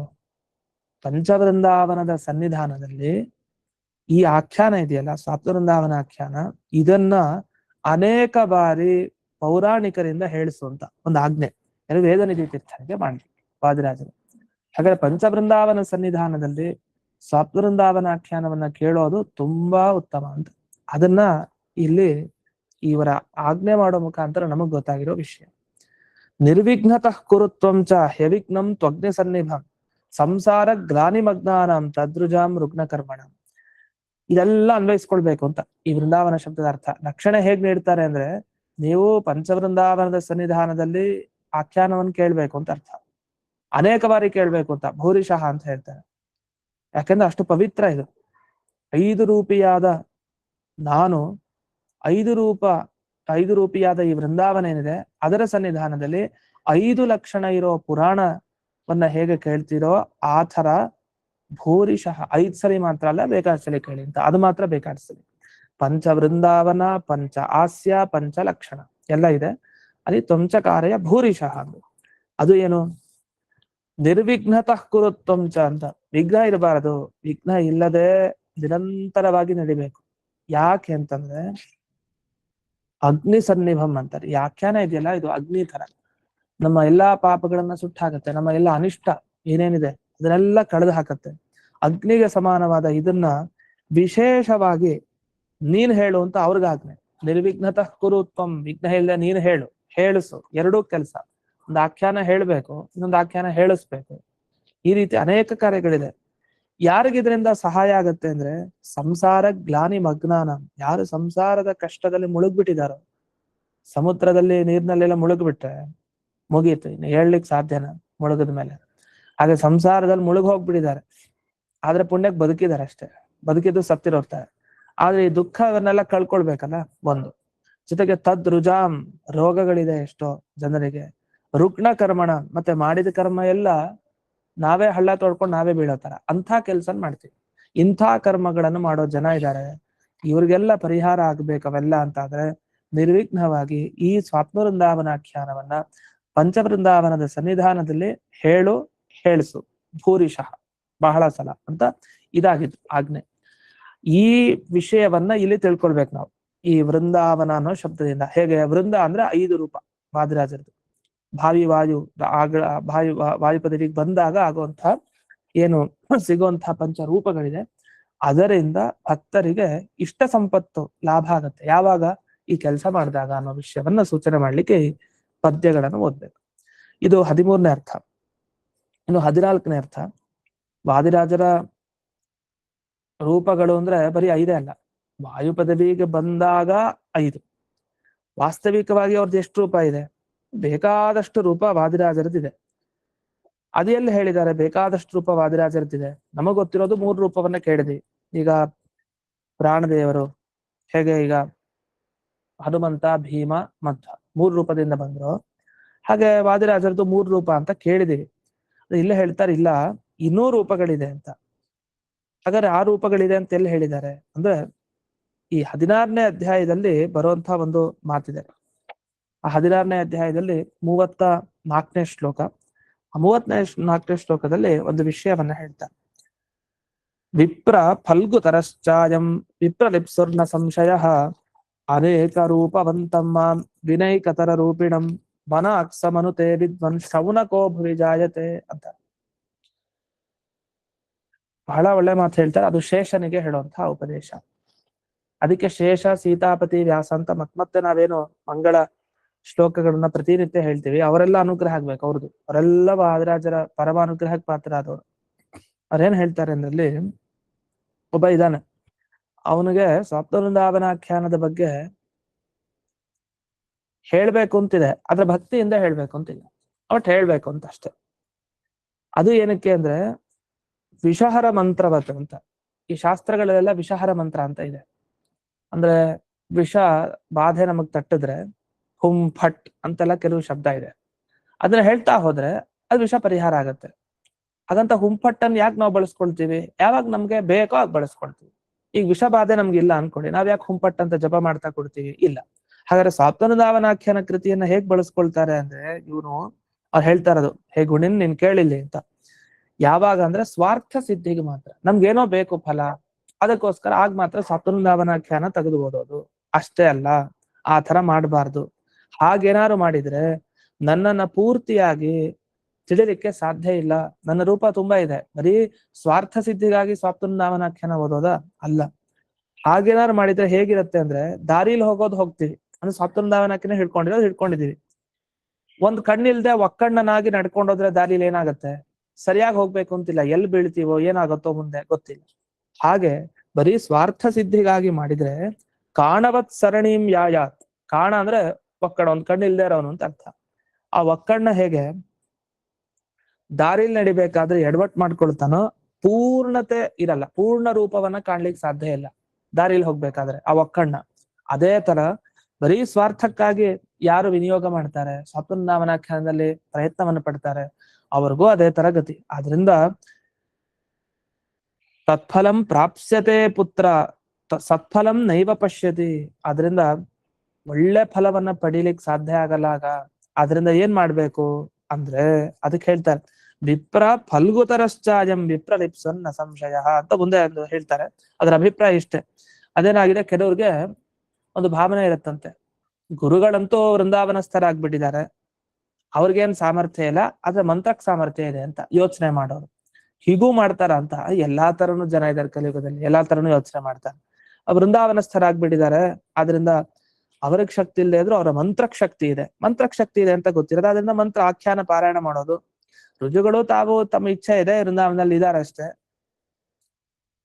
ಪಂಚವೃಂದಾವನದ ಸನ್ನಿಧಾನದಲ್ಲಿ ಈ ಆಖ್ಯಾನ ಇದೆಯಲ್ಲ, ಸಪ್ತವೃಂದಾವನ ಆಖ್ಯಾನ, ಇದನ್ನ ಅನೇಕ ಬಾರಿ ಪೌರಾಣಿಕರಿಂದ ಹೇಳಿಸುವಂತ ಒಂದು ಆಜ್ಞೆ ವೇದನಿಧಿ ತೀರ್ಥನಿಗೆ ಮಾಡಿ ವಾದಿರಾಜರು. ಹಾಗಾದ್ರೆ ಪಂಚವೃಂದಾವನ ಸನ್ನಿಧಾನದಲ್ಲಿ ಸಪ್ತವೃಂದಾವನ ಆಖ್ಯಾನವನ್ನ ಕೇಳೋದು ತುಂಬಾ ಉತ್ತಮ ಅಂತ. ಅದನ್ನ ಇಲ್ಲಿ ಇವರ ಆಜ್ಞೆ ಮಾಡೋ ಮುಖಾಂತರ ನಮಗ್ ಗೊತ್ತಾಗಿರೋ ವಿಷಯ. ನಿರ್ವಿಘ್ನತಃ ಕುರುತ್ವಂ ಚ ಹ್ಯವಿಘ್ನಂ ತ್ವಗ್ನಿ ಸನ್ನಿಭಂ ಸಂಸಾರ ಗ್ಲಾನಿಮಗ್ನಾನಂ ತದ್ರುಜಾಂ ರುಗ್ನ ಕರ್ಮಣ. ಇದೆಲ್ಲ ಅನ್ವಯಿಸ್ಕೊಳ್ಬೇಕು ಅಂತ ಈ ವೃಂದಾವನ ಶಬ್ದದ ಅರ್ಥ. ರಕ್ಷಣೆ ಹೇಗ್ ನೀಡ್ತಾರೆ ಅಂದ್ರೆ, ನೀವು ಪಂಚವೃಂದಾವನದ ಸನ್ನಿಧಾನದಲ್ಲಿ ಆಖ್ಯಾನವನ್ನು ಕೇಳ್ಬೇಕು ಅಂತ ಅರ್ಥ. ಅನೇಕ ಬಾರಿ ಕೇಳ್ಬೇಕು ಅಂತ ಭೂರಿಶಃ ಅಂತ ಹೇಳ್ತಾರೆ. ಯಾಕೆಂದ್ರೆ ಅಷ್ಟು ಪವಿತ್ರ ಇದು. 5 ರೂಪಿಯಾದ ನಾನು, 5 ರೂಪಿಯಾದ ಈ ವೃಂದಾವನ ಏನಿದೆ ಅದರ ಸನ್ನಿಧಾನದಲ್ಲಿ 5 ಲಕ್ಷಣ ಇರೋ ಪುರಾಣವನ್ನ ಹೇಗೆ ಕೇಳ್ತಿರೋ ಆ ತರ ಭೂರಿಶಃ 5 ಸಲ ಮಾತ್ರ ಅಲ್ಲ, ಬೇಕಾದ ಸಲ ಕೇಳಿ ಅಂತ. ಅದು ಮಾತ್ರ ಬೇಕಾದ ಸಲ. ಪಂಚ ವೃಂದಾವನ, ಪಂಚ ಹಾಸ್ಯ, ಪಂಚ ಲಕ್ಷಣ ಎಲ್ಲ ಇದೆ. ಅಲ್ಲಿ ತ್ವಂಚಕಾರಯ ಭೂರಿಶಃ ಅದು ಏನು, ನಿರ್ವಿಘ್ನತಃ ಕುರುತ್ವಂಚ ಅಂತ. ವಿಘ್ನ ಇರಬಾರದು, ವಿಘ್ನ ಇಲ್ಲದೆ ನಿರಂತರವಾಗಿ ನಡಿಬೇಕು. ಯಾಕೆ ಅಂತಂದ್ರೆ ಅಗ್ನಿ ಸನ್ನಿಭಂ ಅಂತಾರೆ. ಈ ಆಖ್ಯಾನ ಇದೆಯಲ್ಲ, ಇದು ಅಗ್ನಿ ತರ ನಮ್ಮ ಎಲ್ಲಾ ಪಾಪಗಳನ್ನ ಸುಟ್ಟಾಕತ್ತೆ. ನಮ್ಮ ಎಲ್ಲ ಅನಿಷ್ಟ ಏನೇನಿದೆ ಅದನ್ನೆಲ್ಲ ಕಳೆದು ಹಾಕತ್ತೆ. ಅಗ್ನಿಗೆ ಸಮಾನವಾದ ಇದನ್ನ ವಿಶೇಷವಾಗಿ ನೀನ್ ಹೇಳು ಅಂತ ಅವ್ರಿಗಾಗ್ನೆ. ನಿರ್ವಿಘ್ನತಃ ಕುರುತ್ವಂ, ವಿಘ್ನ ಇಲ್ಲದೆ ನೀನ್ ಹೇಳು, ಹೇಳಿಸು. ಎರಡೂ ಕೆಲಸ. ಒಂದು ಆಖ್ಯಾನ ಹೇಳ್ಬೇಕು, ಇನ್ನೊಂದು ಆಖ್ಯಾನ ಹೇಳಿಸ್ಬೇಕು. ಈ ರೀತಿ ಅನೇಕ ಕಾರ್ಯಗಳಿದೆ. ಯಾರಿಗಿದ್ರಿಂದ ಸಹಾಯ ಆಗತ್ತೆ ಅಂದ್ರೆ ಸಂಸಾರ ಗ್ಲಾನಿ ಮಗ್ನಾನ, ಯಾರು ಸಂಸಾರದ ಕಷ್ಟದಲ್ಲಿ ಮುಳುಗ್ಬಿಟ್ಟಿದಾರೋ, ಸಮುದ್ರದಲ್ಲಿ ನೀರ್ನಲ್ಲೆಲ್ಲ ಮುಳುಗ್ಬಿಟ್ರೆ ಮುಗೀತು, ಇನ್ನು ಹೇಳ್ಲಿಕ್ಕೆ ಸಾಧ್ಯನ ಮುಳುಗದ ಮೇಲೆ. ಹಾಗೆ ಸಂಸಾರದಲ್ಲಿ ಮುಳುಗ್ ಹೋಗ್ಬಿಟ್ಟಿದ್ದಾರೆ, ಆದ್ರೆ ಪುಣ್ಯಕ್ಕೆ ಬದುಕಿದ್ದಾರೆ ಅಷ್ಟೇ, ಬದುಕಿದ್ದು ಸತ್ತಿರೋರ್ತಾರೆ. ಆದ್ರೆ ಈ ದುಃಖವನ್ನೆಲ್ಲ ಕಳ್ಕೊಳ್ಬೇಕಲ್ಲ ಒಂದು. ಜೊತೆಗೆ ತದ್ ರುಜಾಂ, ರೋಗಗಳಿದೆ ಎಷ್ಟೋ ಜನರಿಗೆ. ರುಗ್ಣ ಕರ್ಮಣ, ಮತ್ತೆ ಮಾಡಿದ ಕರ್ಮ ಎಲ್ಲ ನಾವೇ ಹಳ್ಳ ತೊಡ್ಕೊಂಡು ನಾವೇ ಬೀಳೋ ತರ ಅಂಥ ಕೆಲ್ಸ ಮಾಡ್ತೀವಿ. ಇಂಥ ಕರ್ಮಗಳನ್ನು ಮಾಡೋ ಜನ ಇದ್ದಾರೆ. ಇವ್ರಿಗೆಲ್ಲ ಪರಿಹಾರ ಆಗ್ಬೇಕು ಅವೆಲ್ಲ ಅಂತಾದ್ರೆ ನಿರ್ವಿಘ್ನವಾಗಿ ಈ ಸ್ವಾತ್ಮವೃಂದಾವನಾಖ್ಯಾನವನ್ನ ಪಂಚವೃಂದಾವನದ ಸನ್ನಿಧಾನದಲ್ಲಿ ಹೇಳಿಸು ಭೂರಿಶಃ, ಬಹಳ ಸಲ ಅಂತ ಇದಾಗಿತ್ತು ಆಜ್ಞೆ. ಈ ವಿಷಯವನ್ನ ಇಲ್ಲಿ ತಿಳ್ಕೊಳ್ಬೇಕು ನಾವು ಈ ವೃಂದಾವನ ಅನ್ನೋ ಶಬ್ದದಿಂದ. ಹೇಗೆ ವೃಂದ ಅಂದ್ರೆ 5 ರೂಪ ವಾದಿರಾಜರದು. ವಾಯು ಪದವಿಗೆ ಬಂದಾಗ ಆಗುವಂತಹ ಏನು ಸಿಗುವಂತಹ ಪಂಚರೂಪಗಳಿದೆ, ಅದರಿಂದ ಭಕ್ತರಿಗೆ ಇಷ್ಟ ಸಂಪತ್ತು ಲಾಭ ಆಗತ್ತೆ ಯಾವಾಗ ಈ ಕೆಲಸ ಮಾಡಿದಾಗ ಅನ್ನೋ ವಿಷಯವನ್ನ ಸೂಚನೆ ಮಾಡ್ಲಿಕ್ಕೆ ಈ ಪದ್ಯಗಳನ್ನು ಓದ್ಬೇಕು. ಇದು 13ನೇ ಅರ್ಥ. ಇನ್ನು 14ನೇ ಅರ್ಥ, ವಾದಿರಾಜರ ರೂಪಗಳು ಅಂದ್ರೆ ಬರೀ 5 ಅಲ್ಲ. ವಾಯು ಪದವಿಗೆ ಬಂದಾಗ 5, ವಾಸ್ತವಿಕವಾಗಿ ಅವ್ರದ್ದು ಎಷ್ಟು ರೂಪ ಇದೆ, ಬೇಕಾದಷ್ಟು ರೂಪ ವಾದಿರಾಜರದಿದೆ. ಅದೆಲ್ಲ ಹೇಳಿದ್ದಾರೆ, ಬೇಕಾದಷ್ಟು ರೂಪ ವಾದಿರಾಜರದಿದೆ. ನಮಗ್ ಗೊತ್ತಿರೋದು 3 ರೂಪವನ್ನ ಕೇಳಿದ್ವಿ. ಈಗ ಪ್ರಾಣದೇವರು ಹೇಗೆ ಈಗ ಹನುಮಂತ, ಭೀಮ, ಮಧ್ವ 3 ರೂಪದಿಂದ ಬಂದ್ರು, ಹಾಗೆ ವಾದಿರಾಜರದು 3 ರೂಪ ಅಂತ ಕೇಳಿದೀವಿ. ಇಲ್ಲ ಹೇಳ್ತಾರೆ ಇಲ್ಲ, ಇನ್ನೂ ರೂಪಗಳಿದೆ ಅಂತ. ಹಾಗಾದ್ರೆ ಆ ರೂಪಗಳಿದೆ ಅಂತ ಎಲ್ಲಿ ಹೇಳಿದ್ದಾರೆ ಅಂದ್ರೆ ಈ 16ನೇ ಅಧ್ಯಾಯದಲ್ಲಿ ಬರುವಂತಹ ಒಂದು ಮಾತಿದೆ. ಆ 16ನೇ ಅಧ್ಯಾಯದಲ್ಲಿ 34ನೇ ಶ್ಲೋಕ. ಆ 34ನೇ ಶ್ಲೋಕದಲ್ಲಿ ಒಂದು ವಿಷಯವನ್ನ ಹೇಳ್ತಾರೆ. ವಿಪ್ರ ಫಲ್ಗುತರಶ್ಚಾಯಂ ವಿಪ್ರಲಿಪ್ಸುರ್ನ ಸಂಶಯ ಅನೇಕ ರೂಪವಂತಂ ಮಾಂ ವಿನೈಕತರ ರೂಪಿಣಂ ಮನ ಅಕ್ಸಮನುತೆ ವಿದ್ವನ್ ಶೌನಕೋ ಭುವಿ ಜಾಯತೆ ಅಂತ ಬಹಳ ಒಳ್ಳೆ ಮಾತು ಹೇಳ್ತಾರೆ. ಅದು ಶೇಷನಿಗೆ ಹೇಳುವಂತಹ ಉಪದೇಶ. ಅದಕ್ಕೆ ಶೇಷ, ಸೀತಾಪತಿ, ವ್ಯಾಸ ಅಂತ ಮತ್ತೆ ನಾವೇನು ಮಂಗಳ ಶ್ಲೋಕಗಳನ್ನ ಪ್ರತಿನಿತ್ಯ ಹೇಳ್ತೀವಿ. ಅವರೆಲ್ಲ ಅನುಗ್ರಹ ಆಗ್ಬೇಕು ಅವ್ರದ್ದು. ಅವರೆಲ್ಲ ವಾದಿರಾಜರ ಪರಮ ಅನುಗ್ರಹಕ್ಕೆ ಪಾತ್ರ ಆದವರು. ಅವ್ರೇನ್ ಹೇಳ್ತಾರೆ ಅಂದ್ರಲ್ಲಿ, ಒಬ್ಬ ಇದ್ದಾನೆ, ಅವನಿಗೆ ಸಪ್ತವೃಂದಾವನಾಖ್ಯಾನದ ಬಗ್ಗೆ ಹೇಳ್ಬೇಕು ಅಂತಿದೆ, ಆದ್ರೆ ಭಕ್ತಿಯಿಂದ ಹೇಳ್ಬೇಕು ಅಂತಿಲ್ಲ. ಒಟ್ಟು ಹೇಳ್ಬೇಕು ಅಂತ ಅಷ್ಟೆ. ಅದು ಏನಕ್ಕೆ ಅಂದ್ರೆ ವಿಷಹರ ಮಂತ್ರವತ್ ಅಂತ. ಈ ಶಾಸ್ತ್ರಗಳೆಲ್ಲ ವಿಷಹರ ಮಂತ್ರ ಅಂತ ಇದೆ. ಅಂದ್ರೆ ವಿಷ ಬಾಧೆ ನಮಗ್ ತಟ್ಟಿದ್ರೆ ಹುಂ ಫಟ್ ಅಂತೆಲ್ಲ ಕೆಲವು ಶಬ್ದ ಇದೆ. ಅದನ್ನ ಹೇಳ್ತಾ ಹೋದ್ರೆ ಅದು ವಿಷ ಪರಿಹಾರ ಆಗತ್ತೆ. ಹಾಗಂತ ಹುಂಪಟ್ಟನ್ನು ಯಾಕೆ ನಾವು ಬಳಸ್ಕೊಳ್ತೀವಿ? ಯಾವಾಗ ನಮ್ಗೆ ಬೇಕೋ ಆಗ ಬಳಸ್ಕೊಳ್ತೀವಿ. ಈಗ ವಿಷ ಬಾಧೆ ನಮ್ಗೆ ಇಲ್ಲ ಅನ್ಕೊಳ್ಳಿ, ನಾವ್ ಯಾಕೆ ಹುಂಪಟ್ಟ ಅಂತ ಜಪ ಮಾಡ್ತಾ ಕೊಡ್ತೀವಿ? ಇಲ್ಲ. ಹಾಗಾದ್ರೆ ಸ್ವಾತ್ಮನುಧಾವನಾಖ್ಯಾನ ಕೃತಿಯನ್ನ ಹೇಗ್ ಬಳಸ್ಕೊಳ್ತಾರೆ ಅಂದ್ರೆ ಇವನು ಅವ್ರು ಹೇಳ್ತಾ ಇರೋದು, ಹೇ ಗುಣಿನ್ ನೀನ್ ಕೇಳಿಲ್ಲಿ ಅಂತ. ಯಾವಾಗ ಅಂದ್ರೆ ಸ್ವಾರ್ಥ ಸಿದ್ಧಿಗೆ ಮಾತ್ರ, ನಮ್ಗೇನೋ ಬೇಕು ಫಲ, ಅದಕ್ಕೋಸ್ಕರ ಆಗ ಮಾತ್ರ ಸ್ವಾತ್ಮನುಧಾವನಾಖ್ಯಾನ ತೆಗೆದು ಓದೋದು. ಅಷ್ಟೇ ಅಲ್ಲ, ಆ ತರ ಮಾಡಬಾರ್ದು. ಹಾಗೇನಾರು ಮಾಡಿದ್ರೆ ನನ್ನನ್ನ ಪೂರ್ತಿಯಾಗಿ ತಿಳಿಲಿಕ್ಕೆ ಸಾಧ್ಯ ಇಲ್ಲ. ನನ್ನ ರೂಪ ತುಂಬಾ ಇದೆ, ಬರೀ ಸ್ವಾರ್ಥ ಸಿದ್ಧಿಗಾಗಿ ಸ್ವಾತ್ಮನುಧಾವನಾಖ್ಯಾನ ಓದೋದ ಅಲ್ಲ. ಹಾಗೇನಾರು ಮಾಡಿದ್ರೆ ಹೇಗಿರುತ್ತೆ ಅಂದ್ರೆ, ದಾರಿಲಿ ಹೋಗೋದು ಹೋಗ್ತೀವಿ ಅಂದ್ರೆ ಸ್ವಾತ್ಮನುಧಾವನಾಖ್ಯಾನ ಹಿಡ್ಕೊಂಡಿದೀವಿ. ಒಂದ್ ಕಣ್ಣಿಲ್ದೆ ಒಕ್ಕಣ್ಣನಾಗಿ ನಡ್ಕೊಂಡೋದ್ರೆ ದಾರಿಲಿ ಏನಾಗತ್ತೆ? ಸರಿಯಾಗಿ ಹೋಗ್ಬೇಕು ಅಂತಿಲ್ಲ, ಎಲ್ಲಿ ಬೀಳ್ತೀವೋ ಏನಾಗತ್ತೋ ಮುಂದೆ ಗೊತ್ತಿಲ್ಲ. ಹಾಗೆ ಬರೀ ಸ್ವಾರ್ಥ ಸಿದ್ಧಿಗಾಗಿ ಮಾಡಿದ್ರೆ ಕಾಣವತ್ ಸರಣಿಂ ಯಾಯಾತ್. ಕಾಣ ಅಂದ್ರೆ ಒಕ್ಕಣ, ಒಂದ್ ಕಣ್ಣಿಲ್ದೇ ಇರೋನು ಅಂತ ಅರ್ಥ. ಆ ಒಕ್ಕಣ್ಣ ಹೇಗೆ ದಾರಿಲಿ ನಡಿಬೇಕಾದ್ರೆ ಎಡವಟ್ ಮಾಡ್ಕೊಳ್ತಾನೋ, ಪೂರ್ಣತೆ ಇರಲ್ಲ, ಪೂರ್ಣ ರೂಪವನ್ನ ಕಾಣ್ಲಿಕ್ಕೆ ಸಾಧ್ಯ ಇಲ್ಲ ದಾರಿಲಿ ಹೋಗ್ಬೇಕಾದ್ರೆ ಆ ಒಕ್ಕಣ್ಣ. ಅದೇ ತರ ಬರೀ ಸ್ವಾರ್ಥಕ್ಕಾಗಿ ಯಾರು ವಿನಿಯೋಗ ಮಾಡ್ತಾರೆ, ಸ್ವಾತ್ಮನುಧಾವನಾಖ್ಯಾನದಲ್ಲಿ ಪ್ರಯತ್ನವನ್ನು ಪಡ್ತಾರೆ, ಅವ್ರಿಗೂ ಅದೇ ತರ ಗತಿ. ಆದ್ರಿಂದ ತತ್ಫಲಂ ಪ್ರಾಪ್ಸ್ಯತೆ ಪುತ್ರ ಸತ್ಫಲಂ ನೈವ ಪಶ್ಯತಿ. ಆದ್ರಿಂದ ಒಳ್ಳೆ ಫಲವನ್ನ ಪಡೀಲಿಕ್ಕೆ ಸಾಧ್ಯ ಆಗಲ್ಲ ಆಗ. ಆದ್ರಿಂದ ಏನ್ ಮಾಡ್ಬೇಕು ಅಂದ್ರೆ ಅದಕ್ಕೆ ಹೇಳ್ತಾರೆ, ವಿಪ್ರ ಫಲ್ಗುತರಶ್ಚಾಯಂ ವಿಪ್ರಲಿಪ್ಸನ್ ನ ಸಂಶಯ ಅಂತ ಮುಂದೆ ಹೇಳ್ತಾರೆ. ಅದರ ಅಭಿಪ್ರಾಯ ಇಷ್ಟೇ. ಅದೇನಾಗಿದೆ, ಕೆಲವ್ರಿಗೆ ಒಂದು ಭಾವನೆ ಇರುತ್ತಂತೆ, ಗುರುಗಳಂತೂ ವೃಂದಾವನಸ್ಥರಾಗ್ಬಿಟ್ಟಿದ್ದಾರೆ, ಅವ್ರಿಗೇನ್ ಸಾಮರ್ಥ್ಯ ಇಲ್ಲ, ಆದ್ರೆ ಮಂತ್ರಕ್ ಸಾಮರ್ಥ್ಯ ಇದೆ ಅಂತ ಯೋಚನೆ ಮಾಡೋರು. ಹೀಗೂ ಮಾಡ್ತಾರ ಅಂತ? ಎಲ್ಲಾ ತರನು ಜನ ಇದ್ದಾರೆ ಕಲಿಯುಗದಲ್ಲಿ, ಎಲ್ಲಾ ತರನು ಯೋಚನೆ ಮಾಡ್ತಾರೆ. ವೃಂದಾವನಸ್ಥರಾಗ್ಬಿಟ್ಟಿದ್ದಾರೆ, ಆದ್ರಿಂದ ಅವ್ರಿಗೆ ಶಕ್ತಿ ಇಲ್ಲದೆ ಇದ್ರು ಅವರ ಮಂತ್ರಕ್ ಶಕ್ತಿ ಇದೆ, ಮಂತ್ರಕ್ ಶಕ್ತಿ ಇದೆ ಅಂತ ಗೊತ್ತಿರೋದು, ಅದರಿಂದ ಮಂತ್ರ ಆಖ್ಯಾನ ಪಾರಾಯಣ ಮಾಡೋದು. ರುಜುಗಳು ತಾವು ತಮ್ಮ ಇಚ್ಛೆ ಇದೆ, ವೃಂದಾವನದಲ್ಲಿ ಇದಾರೆ ಅಷ್ಟೇ.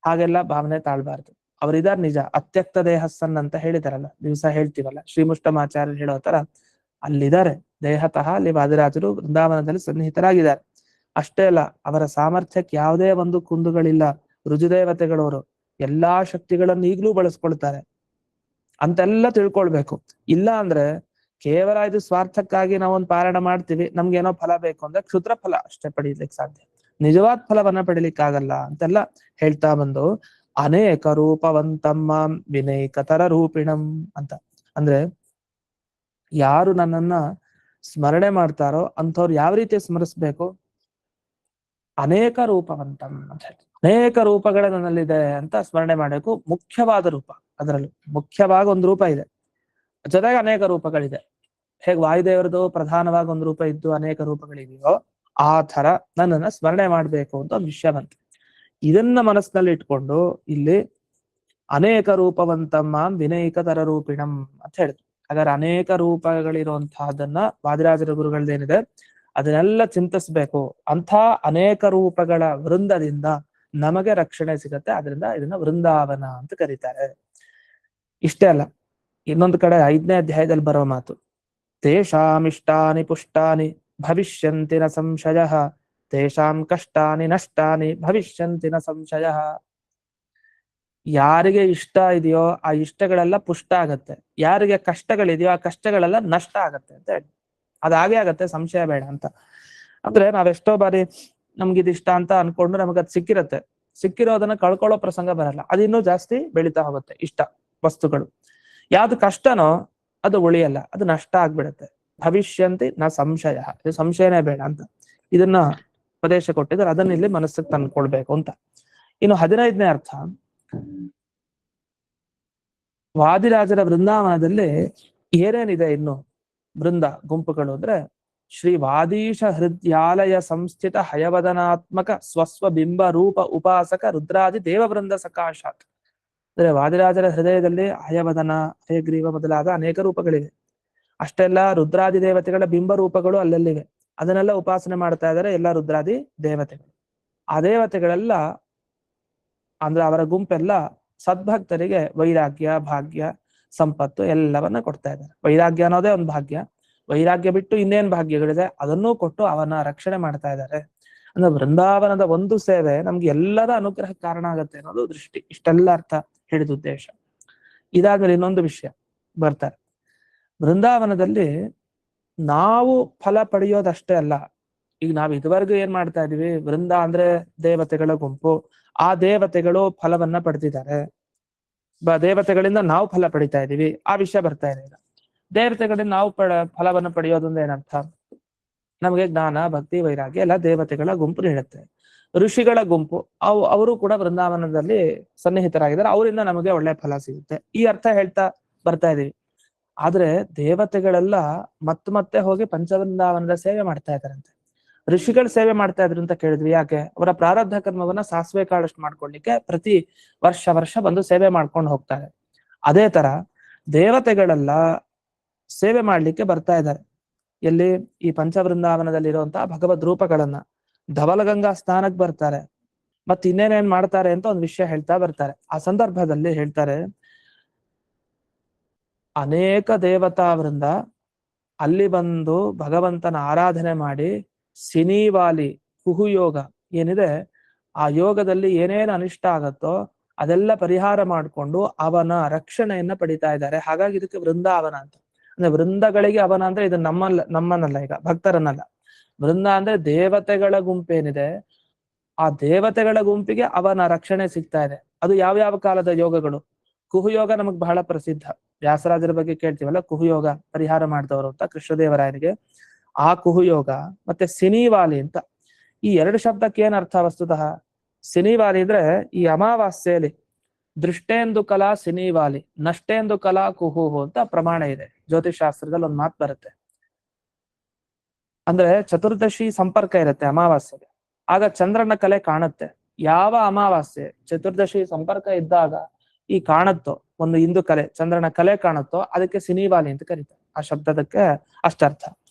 ಹಾಗೆಲ್ಲ ಭಾವನೆ ತಾಳ್ಬಾರ್ದು. ಅವ್ರಿದಾರ್ ನಿಜ, ಅತ್ಯಕ್ತ ದೇಹಸ್ಸನ್ ಅಂತ ಹೇಳಿದಾರಲ್ಲ, ದಿವಸ ಹೇಳ್ತೀವಲ್ಲ, ಶ್ರೀಮುಷ್ಟಮಾಚಾರ್ಯ ಹೇಳೋ ತರ ಅಲ್ಲಿದ್ದಾರೆ ದೇಹತಃ. ಅಲ್ಲಿ ವಾದಿರಾಜರು ವೃಂದಾವನದಲ್ಲಿ ಸನ್ನಿಹಿತರಾಗಿದ್ದಾರೆ. ಅಷ್ಟೇ ಅಲ್ಲ, ಅವರ ಸಾಮರ್ಥ್ಯಕ್ಕೆ ಯಾವುದೇ ಒಂದು ಕುಂದುಗಳಿಲ್ಲ. ರುಜುದೇವತೆಗಳವರು ಎಲ್ಲಾ ಶಕ್ತಿಗಳನ್ನು ಈಗಲೂ ಬಳಸ್ಕೊಳ್ತಾರೆ ಅಂತೆಲ್ಲ ತಿಳ್ಕೊಳ್ಬೇಕು. ಇಲ್ಲ ಅಂದ್ರೆ ಕೇವಲ ಇದು ಸ್ವಾರ್ಥಕ್ಕಾಗಿ ನಾವೊಂದು ಪಾರಾಯಣ ಮಾಡ್ತೀವಿ, ನಮ್ಗೇನೋ ಫಲ ಬೇಕು ಅಂದ್ರೆ ಕ್ಷುದ್ರ ಫಲ ಅಷ್ಟೇ ಪಡೀಲಿಕ್ಕೆ ಸಾಧ್ಯ, ನಿಜವಾದ ಫಲವನ್ನ ಪಡಿಲಿಕ್ಕಾಗಲ್ಲ ಅಂತೆಲ್ಲ ಹೇಳ್ತಾ ಬಂದು, ಅನೇಕ ರೂಪವಂತಮ್ಮ ವಿನೈಕತರ ರೂಪಿಣಂ ಅಂತ. ಅಂದ್ರೆ ಯಾರು ನನ್ನನ್ನ ಸ್ಮರಣೆ ಮಾಡ್ತಾರೋ ಅಂಥವ್ರು ಯಾವ ರೀತಿ ಸ್ಮರಿಸ್ಬೇಕು? ಅನೇಕ ರೂಪವಂತಂ ಅಂತ ಹೇಳಿ, ಅನೇಕ ರೂಪಗಳ ನನ್ನಲ್ಲಿದೆ ಅಂತ ಸ್ಮರಣೆ ಮಾಡಬೇಕು. ಮುಖ್ಯವಾದ ರೂಪ, ಅದರಲ್ಲಿ ಮುಖ್ಯವಾಗಿ ಒಂದು ರೂಪ ಇದೆ, ಜೊತೆಗೆ ಅನೇಕ ರೂಪಗಳಿದೆ. ಹೇಗೆ ವಾಯುದೇವರದು ಪ್ರಧಾನವಾಗಿ ಒಂದು ರೂಪ ಇದ್ದು ಅನೇಕ ರೂಪಗಳಿದೆಯೋ, ಆ ತರ ನನ್ನನ್ನ ಸ್ಮರಣೆ ಮಾಡ್ಬೇಕು ಅಂತ ಒಂದು ವಿಷಯ ಬಂತು. ಇದನ್ನ ಮನಸ್ಸಿನಲ್ಲಿ ಇಟ್ಕೊಂಡು ಇಲ್ಲಿ ಅನೇಕ ರೂಪವಂತಮ್ಮ ವಿನೈಕತರ ರೂಪಿಣಂ ಅಂತ ಹೇಳಿದ್ರು. ಹಾಗಾದ್ರೆ ಅನೇಕ ರೂಪಗಳಿರುವಂತಹದನ್ನ ವಾದಿರಾಜರ ಗುರುಗಳದ್ದೇನಿದೆ ಅದನ್ನೆಲ್ಲ ಚಿಂತಿಸ್ಬೇಕು. ಅಂಥ ಅನೇಕ ರೂಪಗಳ ವೃಂದದಿಂದ ನಮಗೆ ರಕ್ಷಣೆ ಸಿಗತ್ತೆ. ಅದರಿಂದ ಇದನ್ನ ವೃಂದಾವನ ಅಂತ ಕರೀತಾರೆ. ಇಷ್ಟೇ ಅಲ್ಲ, ಇನ್ನೊಂದು ಕಡೆ 5ನೇ ಅಧ್ಯಾಯದಲ್ಲಿ ಬರೋ ಮಾತು, ತೇಷಾಮಿಷ್ಟಾನಿ ಪುಷ್ಟಾನಿ ಭವಿಷ್ಯಂತಿ ನ ಸಂಶಯ, ತೇಷಾಂ ಕಷ್ಟಾನಿ ನಷ್ಟಾನಿ ಭವಿಷ್ಯಂತಿ ನ ಸಂಶಯ. ಯಾರಿಗೆ ಇಷ್ಟ ಇದೆಯೋ ಆ ಇಷ್ಟಗಳೆಲ್ಲ ಪುಷ್ಟ ಆಗತ್ತೆ, ಯಾರಿಗೆ ಕಷ್ಟಗಳಿದೆಯೋ ಆ ಕಷ್ಟಗಳೆಲ್ಲ ನಷ್ಟ ಆಗತ್ತೆ ಅಂತ ಹೇಳಿ. ಅದಾಗೆ ಆಗತ್ತೆ, ಸಂಶಯ ಬೇಡ ಅಂತ. ಅಂದ್ರೆ ನಾವೆಷ್ಟೋ ಬಾರಿ ನಮ್ಗಿದಿಷ್ಟ ಅಂತ ಅನ್ಕೊಂಡು ನಮಗದ್ ಸಿಕ್ಕಿರತ್ತೆ, ಸಿಕ್ಕಿರೋದನ್ನ ಕಳ್ಕೊಳ್ಳೋ ಪ್ರಸಂಗ ಬರಲ್ಲ, ಅದು ಇನ್ನೂ ಜಾಸ್ತಿ ಬೆಳೀತಾ ಹೋಗುತ್ತೆ ಇಷ್ಟ ವಸ್ತುಗಳು. ಯಾವ್ದು ಕಷ್ಟನೋ ಅದು ಉಳಿಯಲ್ಲ, ಅದು ನಷ್ಟ ಆಗ್ಬಿಡತ್ತೆ. ಭವಿಷ್ಯಂತಿ ನ ಸಂಶಯ, ಇದು ಸಂಶಯನೇ ಬೇಡ ಅಂತ ಇದನ್ನ ಉಪದೇಶ ಕೊಟ್ಟಿದ್ರೆ ಅದನ್ನ ಇಲ್ಲಿ ಮನಸ್ಸಿಗೆ ತಂದ್ಕೊಳ್ಬೇಕು ಅಂತ. ಇನ್ನು 15ನೇ ಅರ್ಥ, ವಾದಿರಾಜರ ವೃಂದಾವನದಲ್ಲಿ ಏನೇನಿದೆ ಇನ್ನು ವೃಂದ ಗುಂಪುಗಳು ಅಂದ್ರೆ, ಶ್ರೀ ವಾದೀಶ ಹೃದಯಾಲಯ ಸಂಸ್ಥಿತ ಹಯವದನಾತ್ಮಕ ಸ್ವಸ್ವ ಬಿಂಬ ರೂಪ ಉಪಾಸಕ ರುದ್ರಾದಿ ದೇವವೃಂದ ಸಕಾಶಾತ್. ಅಂದ್ರೆ ವಾದಿರಾಜರ ಹೃದಯದಲ್ಲಿ ಹಯವದನ, ಹಯಗ್ರೀವ ಮೊದಲಾದ ಅನೇಕ ರೂಪಗಳಿವೆ. ಅಷ್ಟೆಲ್ಲ ರುದ್ರಾದಿ ದೇವತೆಗಳ ಬಿಂಬ ರೂಪಗಳು ಅಲ್ಲಲ್ಲಿವೆ. ಅದನ್ನೆಲ್ಲ ಉಪಾಸನೆ ಮಾಡ್ತಾ ಇದ್ದಾರೆ ಎಲ್ಲ ರುದ್ರಾದಿ ದೇವತೆಗಳು. ಆ ದೇವತೆಗಳೆಲ್ಲ ಅಂದ್ರೆ ಅವರ ಗುಂಪೆಲ್ಲ ಸದ್ಭಕ್ತರಿಗೆ ವೈರಾಗ್ಯ, ಭಾಗ್ಯ, ಸಂಪತ್ತು ಎಲ್ಲವನ್ನ ಕೊಡ್ತಾ ಇದ್ದಾರೆ. ವೈರಾಗ್ಯ ಅನ್ನೋದೇ ಒಂದು ಭಾಗ್ಯ, ವೈರಾಗ್ಯ ಬಿಟ್ಟು ಇನ್ನೇನ್ ಭಾಗ್ಯಗಳಿದೆ ಅದನ್ನೂ ಕೊಟ್ಟು ಅವನ ರಕ್ಷಣೆ ಮಾಡ್ತಾ ಇದ್ದಾರೆ. ಅಂದ್ರೆ ವೃಂದಾವನದ ಒಂದು ಸೇವೆ ನಮ್ಗೆ ಎಲ್ಲರ ಅನುಗ್ರಹ ಕಾರಣ ಆಗತ್ತೆ ಅನ್ನೋದು ದೃಷ್ಟಿ. ಇಷ್ಟೆಲ್ಲ ಅರ್ಥ ಹೇಳಿದ ಉದ್ದೇಶ. ಇದಾದ್ಮೇಲೆ ಇನ್ನೊಂದು ವಿಷಯ ಬರ್ತಾರೆ. ವೃಂದಾವನದಲ್ಲಿ ನಾವು ಫಲ ಪಡೆಯೋದಷ್ಟೇ ಅಲ್ಲ. ಈಗ ನಾವ್ ಇದುವರೆಗೂ ಏನ್ ಮಾಡ್ತಾ ಇದೀವಿ, ವೃಂದ ಅಂದ್ರೆ ದೇವತೆಗಳ ಗುಂಪು, ಆ ದೇವತೆಗಳು ಫಲವನ್ನ ಪಡೆದಿದ್ದಾರೆ, ದೇವತೆಗಳಿಂದ ನಾವು ಫಲ ಪಡಿತಾ ಇದೀವಿ, ಆ ವಿಷಯ ಬರ್ತಾ ಇದೆ. ದೇವತೆಗಳಿಂದ ನಾವು ಫಲವನ್ನು ಪಡೆಯೋದ್ರಿಂದ ಏನರ್ಥ, ನಮಗೆ ಜ್ಞಾನ ಭಕ್ತಿ ವೈರಾಗ್ಯ ಎಲ್ಲ ದೇವತೆಗಳ ಗುಂಪು ನೀಡುತ್ತೆ. ಋಷಿಗಳ ಗುಂಪು ಅವರು ಕೂಡ ವೃಂದಾವನದಲ್ಲಿ ಸನ್ನಿಹಿತರಾಗಿದ್ದಾರೆ, ಅವರಿಂದ ನಮಗೆ ಒಳ್ಳೆ ಫಲ ಸಿಗುತ್ತೆ, ಈ ಅರ್ಥ ಹೇಳ್ತಾ ಬರ್ತಾ ಇದೀವಿ. ಆದ್ರೆ ದೇವತೆಗಳೆಲ್ಲ ಮತ್ತೆ ಹೋಗಿ ಪಂಚವೃಂದಾವನದ ಸೇವೆ ಮಾಡ್ತಾ ಇದ್ದಾರಂತೆ. ಋಷಿಗಳ ಸೇವೆ ಮಾಡ್ತಾ ಇದ್ರು ಅಂತ ಕೇಳಿದ್ವಿ, ಯಾಕೆ? ಅವರ ಪ್ರಾರಬ್ಧ ಕರ್ಮವನ್ನ ಸಾಸಿವೆ ಕಾಳಷ್ಟು ಮಾಡ್ಕೊಳ್ಳಿಕ್ಕೆ ಪ್ರತಿ ವರ್ಷ ಬಂದು ಸೇವೆ ಮಾಡ್ಕೊಂಡು ಹೋಗ್ತಾರೆ. ಅದೇ ತರ ದೇವತೆಗಳೆಲ್ಲ ಸೇವೆ ಮಾಡ್ಲಿಕ್ಕೆ ಬರ್ತಾ ಇದ್ದಾರೆ. ಎಲ್ಲಿ? ಈ ಪಂಚವೃಂದಾವನದಲ್ಲಿರುವಂತಹ ಭಗವದ್ ರೂಪಗಳನ್ನ, ಧವಲಗಂಗಾ ಸ್ನಾನಕ್ಕೆ ಬರ್ತಾರೆ, ಮತ್ತೆ ಇನ್ನೇನೇನ್ ಮಾಡ್ತಾರೆ ಅಂತ ಒಂದು ವಿಷಯ ಹೇಳ್ತಾ ಬರ್ತಾರೆ. ಆ ಸಂದರ್ಭದಲ್ಲಿ ಹೇಳ್ತಾರೆ, ಅನೇಕ ದೇವತಾ ವೃಂದ ಅಲ್ಲಿ ಬಂದು ಭಗವಂತನ ಆರಾಧನೆ ಮಾಡಿ ಸಿನಿವಾಲಿ ಕುಹುಯೋಗ ಏನಿದೆ, ಆ ಯೋಗದಲ್ಲಿ ಏನೇನು ಅನಿಷ್ಟ ಆಗತ್ತೋ ಅದೆಲ್ಲ ಪರಿಹಾರ ಮಾಡಿಕೊಂಡು ಅವನ ರಕ್ಷಣೆಯನ್ನ ಪಡಿತಾ ಇದ್ದಾರೆ. ಹಾಗಾಗಿ ಇದಕ್ಕೆ ವೃಂದಾವನ ಅಂತ. ಅಂದ್ರೆ ವೃಂದಗಳಿಗೆ ಅವನ ಅಂದ್ರೆ ಇದು ನಮ್ಮನ್ನಲ್ಲ, ಈಗ ಭಕ್ತರನ್ನಲ್ಲ. ವೃಂದ ಅಂದ್ರೆ ದೇವತೆಗಳ ಗುಂಪೇನಿದೆ, ಆ ದೇವತೆಗಳ ಗುಂಪಿಗೆ ಅವನ ರಕ್ಷಣೆ ಸಿಗ್ತಾ ಇದೆ. ಅದು ಯಾವ ಕಾಲದ ಯೋಗಗಳು? ಕುಹುಯೋಗ ನಮಗ್ ಬಹಳ ಪ್ರಸಿದ್ಧ. ವ್ಯಾಸರಾಜರ ಬಗ್ಗೆ ಕೇಳ್ತೀವಲ್ಲ, ಕುಹುಯೋಗ ಪರಿಹಾರ ಮಾಡಿದವರು ಅಂತ ಕೃಷ್ಣದೇವರಾಯನಿಗೆ. ಆ ಕುಹುಯೋಗ ಮತ್ತೆ ಸಿನಿವಾಲಿ ಅಂತ, ಈ ಎರಡು ಶಬ್ದಕ್ಕೆ ಏನ್ ಅರ್ಥ ವಸ್ತುತಃ? ಸಿನಿವಾಲಿ ಅಂದ್ರೆ ಈ ಅಮಾವಾಸ್ಯೆಯಲ್ಲಿ ದೃಷ್ಟೇಂದು ಕಲಾ ಸಿನಿವಾಲಿ, ನಷ್ಟೇಂದು ಕಲಾ ಕುಹುಹು ಅಂತ ಪ್ರಮಾಣ ಇದೆ. ಜ್ಯೋತಿಷ್ ಶಾಸ್ತ್ರದಲ್ಲಿ ಒಂದು ಮಾತು ಬರುತ್ತೆ. ಅಂದ್ರೆ ಚತುರ್ದಶಿ ಸಂಪರ್ಕ ಇರುತ್ತೆ ಅಮಾವಾಸ್ಯೆಗೆ, ಆಗ ಚಂದ್ರನ ಕಲೆ ಕಾಣುತ್ತೆ. ಯಾವ ಅಮಾವಾಸ್ಯೆ ಚತುರ್ದಶಿ ಸಂಪರ್ಕ ಇದ್ದಾಗ ಈ ಕಾಣುತ್ತೋ, ಒಂದು ಇಂದು ಕಲೆ ಚಂದ್ರನ ಕಲೆ ಕಾಣುತ್ತೋ, ಅದಕ್ಕೆ ಸಿನಿವಾಲಿ ಅಂತ ಕರೀತಾರೆ. ಆ ಶಬ್ದದಕ್ಕೆ ಅಷ್ಟರ್ಥ.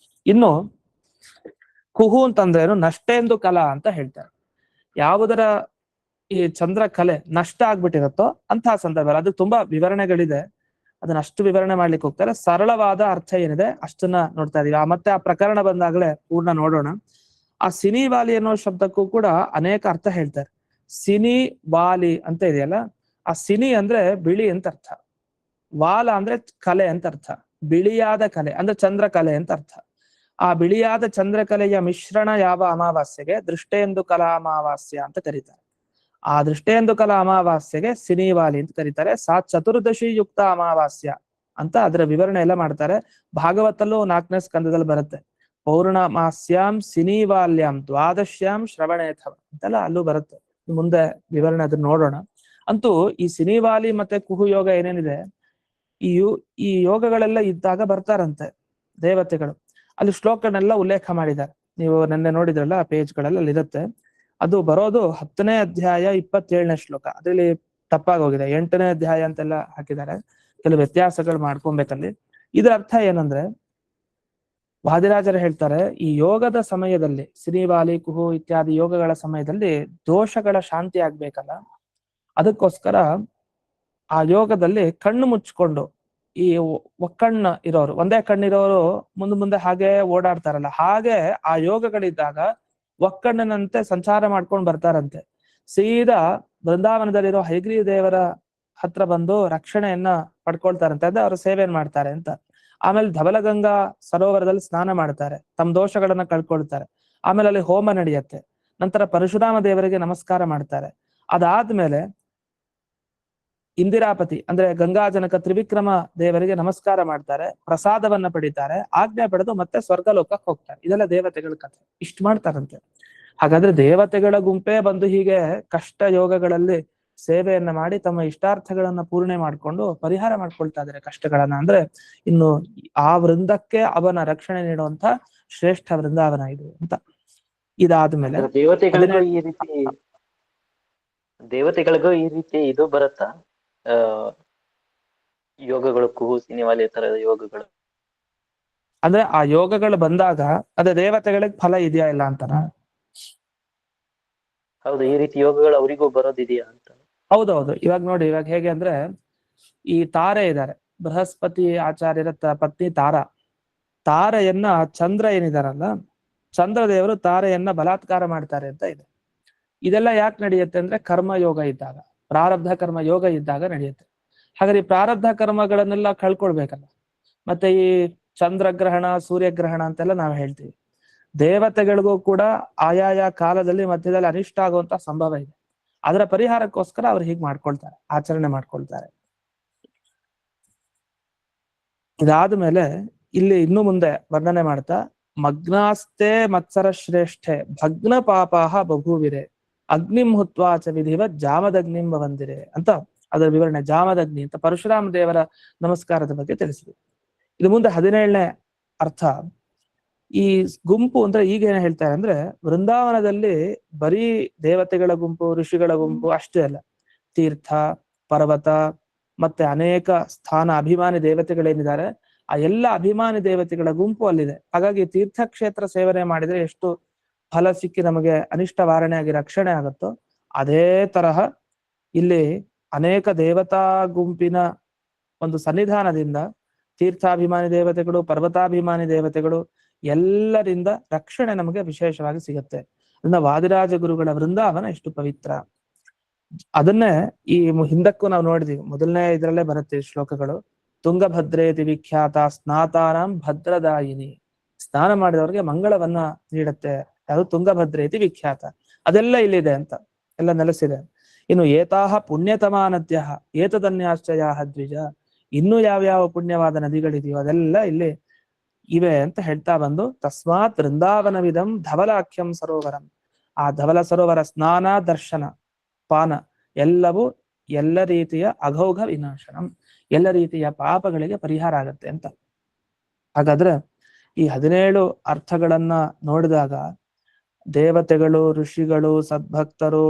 ಇನ್ನು ಕುಹು ಅಂತಂದ್ರೇನು? ನಷ್ಟೇಂದು ಕಲಾ ಅಂತ ಹೇಳ್ತಾರೆ. ಯಾವುದರ ಈ ಚಂದ್ರ ಕಲೆ ನಷ್ಟ ಆಗ್ಬಿಟ್ಟಿರುತ್ತೋ ಅಂತಹ ಸಂದರ್ಭ, ಅದು ತುಂಬಾ ವಿವರಣೆಗಳಿದೆ, ಅದನ್ನ ಅಷ್ಟು ವಿವರಣೆ ಮಾಡ್ಲಿಕ್ಕೆ ಹೋಗ್ತಾರೆ. ಸರಳವಾದ ಅರ್ಥ ಏನಿದೆ ಅಷ್ಟನ್ನ ನೋಡ್ತಾ ಇದೀವಿ. ಮತ್ತೆ ಆ ಪ್ರಕರಣ ಬಂದಾಗಲೇ ಪೂರ್ಣ ನೋಡೋಣ. ಆ ಸಿನಿವಾಲಿ ಅನ್ನೋ ಶಬ್ದಕ್ಕೂ ಕೂಡ ಅನೇಕ ಅರ್ಥ ಹೇಳ್ತಾರೆ. ಸಿನಿ ವಾಲಿ ಅಂತ ಇದೆಯಲ್ಲ, ಆ ಸಿನಿ ಅಂದ್ರೆ ಬಿಳಿ ಅಂತ ಅರ್ಥ, ವಾಲ ಅಂದ್ರೆ ಕಲೆ ಅಂತ ಅರ್ಥ, ಬಿಳಿಯಾದ ಕಲೆ ಅಂದ್ರೆ ಚಂದ್ರ ಕಲೆ ಅಂತ ಅರ್ಥ. ಆ ಬಿಳಿಯಾದ ಚಂದ್ರಕಲೆಯ ಮಿಶ್ರಣ ಯಾವ ಅಮಾವಾಸ್ಯೆಗೆ ದೃಷ್ಟೇಂದು ಕಲಾ ಅಮಾವಾಸ್ಯ ಅಂತ ಕರೀತಾರೆ. ಆ ದೃಷ್ಟೇಂದು ಕಲಾ ಅಮಾವಾಸ್ಯೆಗೆ ಸಿನಿವಾಲಿ ಅಂತ ಕರೀತಾರೆ. ಚತುರ್ದಶಿ ಯುಕ್ತ ಅಮಾವಾಸ್ಯ ಅಂತ ಅದರ ವಿವರಣೆ ಎಲ್ಲ ಮಾಡ್ತಾರೆ. ಭಾಗವತಲ್ಲೂ 4ನೇ ಸ್ಕಂದದಲ್ಲಿ ಬರುತ್ತೆ. ಪೌರ್ಣಮಾಸ್ಯಾಂ ಸಿನಿವಾಲ್ಯಾಂ ದ್ವಾದಶ್ಯಾಂ ಶ್ರವಣೇಥವ ಅಂತೆಲ್ಲ ಅಲ್ಲೂ ಬರುತ್ತೆ. ಮುಂದೆ ವಿವರಣೆ ಅದನ್ನ ನೋಡೋಣ. ಅಂತೂ ಈ ಸಿನಿವಾಲಿ ಮತ್ತೆ ಕುಹುಯೋಗ ಏನೇನಿದೆ, ಈ ಯೋಗಗಳೆಲ್ಲ ಇದ್ದಾಗ ಬರ್ತಾರಂತೆ ದೇವತೆಗಳು. ಅಲ್ಲಿ ಶ್ಲೋಕನೆಲ್ಲ ಉಲ್ಲೇಖ ಮಾಡಿದ್ದಾರೆ. ನೀವು ನೆನ್ನೆ ನೋಡಿದ್ರಲ್ಲ ಆ ಪೇಜ್ಗಳೆಲ್ಲ ಅಲ್ಲಿ ಇರುತ್ತೆ. ಅದು ಬರೋದು 10ನೇ ಅಧ್ಯಾಯ 27ನೇ ಶ್ಲೋಕ. ಅದ್ರಲ್ಲಿ ತಪ್ಪಾಗಿ ಹೋಗಿದೆ, 8ನೇ ಅಧ್ಯಾಯ ಅಂತೆಲ್ಲ ಹಾಕಿದ್ದಾರೆ. ಕೆಲವು ವ್ಯತ್ಯಾಸಗಳು ಮಾಡ್ಕೊಬೇಕಲ್ಲಿ. ಇದರ ಅರ್ಥ ಏನಂದ್ರೆ, ವಾದಿರಾಜರು ಹೇಳ್ತಾರೆ, ಈ ಯೋಗದ ಸಮಯದಲ್ಲಿ ಸಿನಿವಾಲಿ ಕುಹು ಇತ್ಯಾದಿ ಯೋಗಗಳ ಸಮಯದಲ್ಲಿ ದೋಷಗಳ ಶಾಂತಿ ಆಗ್ಬೇಕಲ್ಲ, ಅದಕ್ಕೋಸ್ಕರ ಆ ಯೋಗದಲ್ಲಿ ಕಣ್ಣು ಮುಚ್ಕೊಂಡು, ಈ ಒಕ್ಕಣ್ಣ ಇರೋರು, ಒಂದೇ ಕಣ್ಣಿರೋರು ಮುಂದೆ ಹಾಗೆ ಓಡಾಡ್ತಾರಲ್ಲ, ಹಾಗೆ ಆ ಯೋಗಗಳಿದ್ದಾಗ ಒಕ್ಕಣ್ಣನಂತೆ ಸಂಚಾರ ಮಾಡ್ಕೊಂಡು ಬರ್ತಾರಂತೆ. ಸೀದಾ ಬೃಂದಾವನದಲ್ಲಿರೋ ಹಯಗ್ರೀವ ದೇವರ ಹತ್ರ ಬಂದು ರಕ್ಷಣೆಯನ್ನ ಪಡ್ಕೊಳ್ತಾರಂತೆ, ಅಂದ್ರೆ ಅವ್ರ ಸೇವೆಯನ್ನು ಮಾಡ್ತಾರೆ ಅಂತ. ಆಮೇಲೆ ಧವಲಗಂಗಾ ಸರೋವರದಲ್ಲಿ ಸ್ನಾನ ಮಾಡ್ತಾರೆ, ತಮ್ಮ ದೋಷಗಳನ್ನ ಕಳ್ಕೊಳ್ತಾರೆ. ಆಮೇಲೆ ಅಲ್ಲಿ ಹೋಮ ನಡೆಯುತ್ತೆ. ನಂತರ ಪರಶುರಾಮ ದೇವರಿಗೆ ನಮಸ್ಕಾರ ಮಾಡ್ತಾರೆ. ಅದಾದ್ಮೇಲೆ ಇಂದಿರಾಪತಿ ಅಂದ್ರೆ ಗಂಗಾಜನಕ ತ್ರಿವಿಕ್ರಮ ದೇವರಿಗೆ ನಮಸ್ಕಾರ ಮಾಡ್ತಾರೆ, ಪ್ರಸಾದವನ್ನ ಪಡಿತಾರೆ, ಆಜ್ಞೆ ಪಡೆದು ಮತ್ತೆ ಸ್ವರ್ಗಲೋಕಕ್ಕೆ ಹೋಗ್ತಾರೆ. ಇದೆಲ್ಲ ದೇವತೆಗಳ ಕಥೆ. ಇಷ್ಟು ಮಾಡ್ತಾರಂತೆ. ಹಾಗಾದ್ರೆ ದೇವತೆಗಳ ಗುಂಪೇ ಬಂದು ಹೀಗೆ ಕಷ್ಟ ಯೋಗಗಳಲ್ಲಿ ಸೇವೆಯನ್ನ ಮಾಡಿ ತಮ್ಮ ಇಷ್ಟಾರ್ಥಗಳನ್ನ ಪೂರ್ಣೆ ಮಾಡ್ಕೊಂಡು ಪರಿಹಾರ ಮಾಡ್ಕೊಳ್ತಾ ಇದ್ದಾರೆ ಕಷ್ಟಗಳನ್ನ. ಅಂದ್ರೆ ಇನ್ನು ಆ ವೃಂದಕ್ಕೆ ಅವನ ರಕ್ಷಣೆ ನೀಡುವಂತ ಶ್ರೇಷ್ಠ ವೃಂದಾವನ ಇದು ಅಂತ. ಇದಾದ್ಮೇಲೆ ದೇವತೆಗಳಿಗೂ ಈ ರೀತಿ ಇದು ಬರುತ್ತಾ ಯೋಗಗಳು, ಕುಹು ಸಿನಿವಾಲಿ ತರದ ಯೋಗಗಳು? ಅಂದ್ರೆ ಆ ಯೋಗಗಳು ಬಂದಾಗ ಅದೇ ದೇವತೆಗಳಿಗೆ ಫಲ ಇದೆಯಾ ಇಲ್ಲ ಅಂತಾನ? ಹೌದು, ಈ ರೀತಿ ಯೋಗಗಳು ಅವರಿಗೂ ಬರೋದಿದೆಯಾ ಅಂತ. ಹೌದೌದು. ಇವಾಗ ನೋಡಿ, ಇವಾಗ ಹೇಗೆ ಅಂದ್ರೆ, ಈ ತಾರೆ ಇದ್ದಾರೆ, ಬೃಹಸ್ಪತಿ ಆಚಾರ್ಯರ ಪತ್ನಿ ತಾರೆಯನ್ನ ಚಂದ್ರ ಏನಿದಾರಲ್ಲ, ಚಂದ್ರದೇವರು ತಾರೆಯನ್ನ ಬಲಾತ್ಕಾರ ಮಾಡ್ತಾರೆ ಅಂತ ಇದೆ. ಇದೆಲ್ಲ ಯಾಕೆ ನಡೆಯುತ್ತೆ ಅಂದ್ರೆ ಕರ್ಮಯೋಗ ಇದ್ದಾಗ, ಪ್ರಾರಬ್ಧ ಕರ್ಮ ಯೋಗ ಇದ್ದಾಗ ನಡೆಯುತ್ತೆ. ಹಾಗಾದ್ರೆ ಈ ಪ್ರಾರಬ್ಧ ಕರ್ಮಗಳನ್ನೆಲ್ಲ ಕಳ್ಕೊಳ್ಬೇಕಲ್ಲ, ಮತ್ತೆ ಈ ಚಂದ್ರಗ್ರಹಣ, ಸೂರ್ಯಗ್ರಹಣ ಅಂತೆಲ್ಲ ನಾವು ಹೇಳ್ತೀವಿ. ದೇವತೆಗಳಿಗೂ ಕೂಡ ಆಯಾಯ ಕಾಲದಲ್ಲಿ ಮಧ್ಯದಲ್ಲಿ ಅನಿಷ್ಟ ಆಗುವಂತ ಸಂಭವ ಇದೆ. ಅದರ ಪರಿಹಾರಕ್ಕೋಸ್ಕರ ಅವ್ರು ಹೀಗೆ ಮಾಡ್ಕೊಳ್ತಾರೆ, ಆಚರಣೆ ಮಾಡ್ಕೊಳ್ತಾರೆ. ಇದಾದ ಮೇಲೆ ಇಲ್ಲಿ ಇನ್ನು ಮುಂದೆ ವರ್ಣನೆ ಮಾಡ್ತಾ, ಮಗ್ನಾಸ್ತೆ ಮತ್ಸರ ಶ್ರೇಷ್ಠೆ ಭಗ್ನ ಪಾಪಾಹ ಬಭೂವಿರೆ ಅಗ್ನಿಂ ಹುತ್ವಾಚ ವಿಧಿವ ಜಾಮದಗ್ನಿಂ ಬಂದಿರೆ ಅಂತ ಅದರ ವಿವರಣೆ. ಜಾಮದಗ್ನಿ ಅಂತ ಪರಶುರಾಮ ದೇವರ ನಮಸ್ಕಾರದ ಬಗ್ಗೆ ತಿಳಿಸಿದೆ. ಇದು ಮುಂದೆ 17ನೇ ಅರ್ಥ. ಈ ಗುಂಪು ಅಂದ್ರೆ ಈಗ ಏನ್ ಹೇಳ್ತಾರೆ ಅಂದ್ರೆ, ವೃಂದಾವನದಲ್ಲಿ ಬರೀ ದೇವತೆಗಳ ಗುಂಪು, ಋಷಿಗಳ ಗುಂಪು ಅಷ್ಟೇ ಅಲ್ಲ, ತೀರ್ಥ, ಪರ್ವತ ಮತ್ತೆ ಅನೇಕ ಸ್ಥಾನ ಅಭಿಮಾನಿ ದೇವತೆಗಳೇನಿದ್ದಾರೆ ಆ ಎಲ್ಲ ಅಭಿಮಾನಿ ದೇವತೆಗಳ ಗುಂಪು ಅಲ್ಲಿದೆ. ಹಾಗಾಗಿ ತೀರ್ಥಕ್ಷೇತ್ರ ಸೇವನೆ ಮಾಡಿದ್ರೆ ಎಷ್ಟು ಫಲ ಸಿಕ್ಕಿ ನಮಗೆ ಅನಿಷ್ಟ ವಾರಣೆ ಆಗಿ ರಕ್ಷಣೆ ಆಗುತ್ತೋ, ಅದೇ ತರಹ ಇಲ್ಲಿ ಅನೇಕ ದೇವತಾ ಗುಂಪಿನ ಒಂದು ಸನ್ನಿಧಾನದಿಂದ ತೀರ್ಥಾಭಿಮಾನಿ ದೇವತೆಗಳು, ಪರ್ವತಾಭಿಮಾನಿ ದೇವತೆಗಳು ಎಲ್ಲರಿಂದ ರಕ್ಷಣೆ ನಮಗೆ ವಿಶೇಷವಾಗಿ ಸಿಗುತ್ತೆ. ಅದನ್ನ ವಾದಿರಾಜ ಗುರುಗಳ ವೃಂದಾವನ ಎಷ್ಟು ಪವಿತ್ರ. ಅದನ್ನೇ ಈ ಹಿಂದಕ್ಕೂ ನಾವು ನೋಡಿದ್ವಿ, ಮೊದಲನೇ ಇದರಲ್ಲೇ ಬರುತ್ತೆ ಶ್ಲೋಕಗಳು. ತುಂಗಭದ್ರೇತಿ ವಿಖ್ಯಾತ ಸ್ನಾತಾನಾಂ ಭದ್ರದಾಯಿನಿ, ಸ್ನಾನ ಮಾಡಿದವರಿಗೆ ಮಂಗಳವನ್ನ ನೀಡುತ್ತೆ, ಅದು ತುಂಗಭದ್ರೇತಿ ವಿಖ್ಯಾತ. ಅದೆಲ್ಲ ಇಲ್ಲಿದೆ ಅಂತ ಎಲ್ಲ ನೆಲೆಸಿದೆ. ಇನ್ನು ಏತಾಹ ಪುಣ್ಯತಮಾ ನದ್ಯ ಏತದನ್ಯಾಶ್ಚಯ ದ್ವಿಜ, ಇನ್ನೂ ಯಾವ್ಯಾವ ಪುಣ್ಯವಾದ ನದಿಗಳಿದೆಯೋ ಅದೆಲ್ಲ ಇಲ್ಲಿ ಇವೆ ಅಂತ ಹೇಳ್ತಾ ಬಂದು, ತಸ್ಮಾತ್ ವೃಂದಾವನವಿದಂ ಧವಲಾಖ್ಯಂ ಸರೋವರಂ, ಆ ಧವಲ ಸರೋವರ ಸ್ನಾನ, ದರ್ಶನ, ಪಾನ ಎಲ್ಲವೂ ಎಲ್ಲ ರೀತಿಯ ಅಘೌಘ ವಿನಾಶನಂ, ಎಲ್ಲ ರೀತಿಯ ಪಾಪಗಳಿಗೆ ಪರಿಹಾರ ಆಗತ್ತೆ ಅಂತ. ಹಾಗಾದ್ರೆ ಈ 17 ಅರ್ಥಗಳನ್ನ ನೋಡಿದಾಗ ದೇವತೆಗಳು, ಋಷಿಗಳು, ಸದ್ಭಕ್ತರು,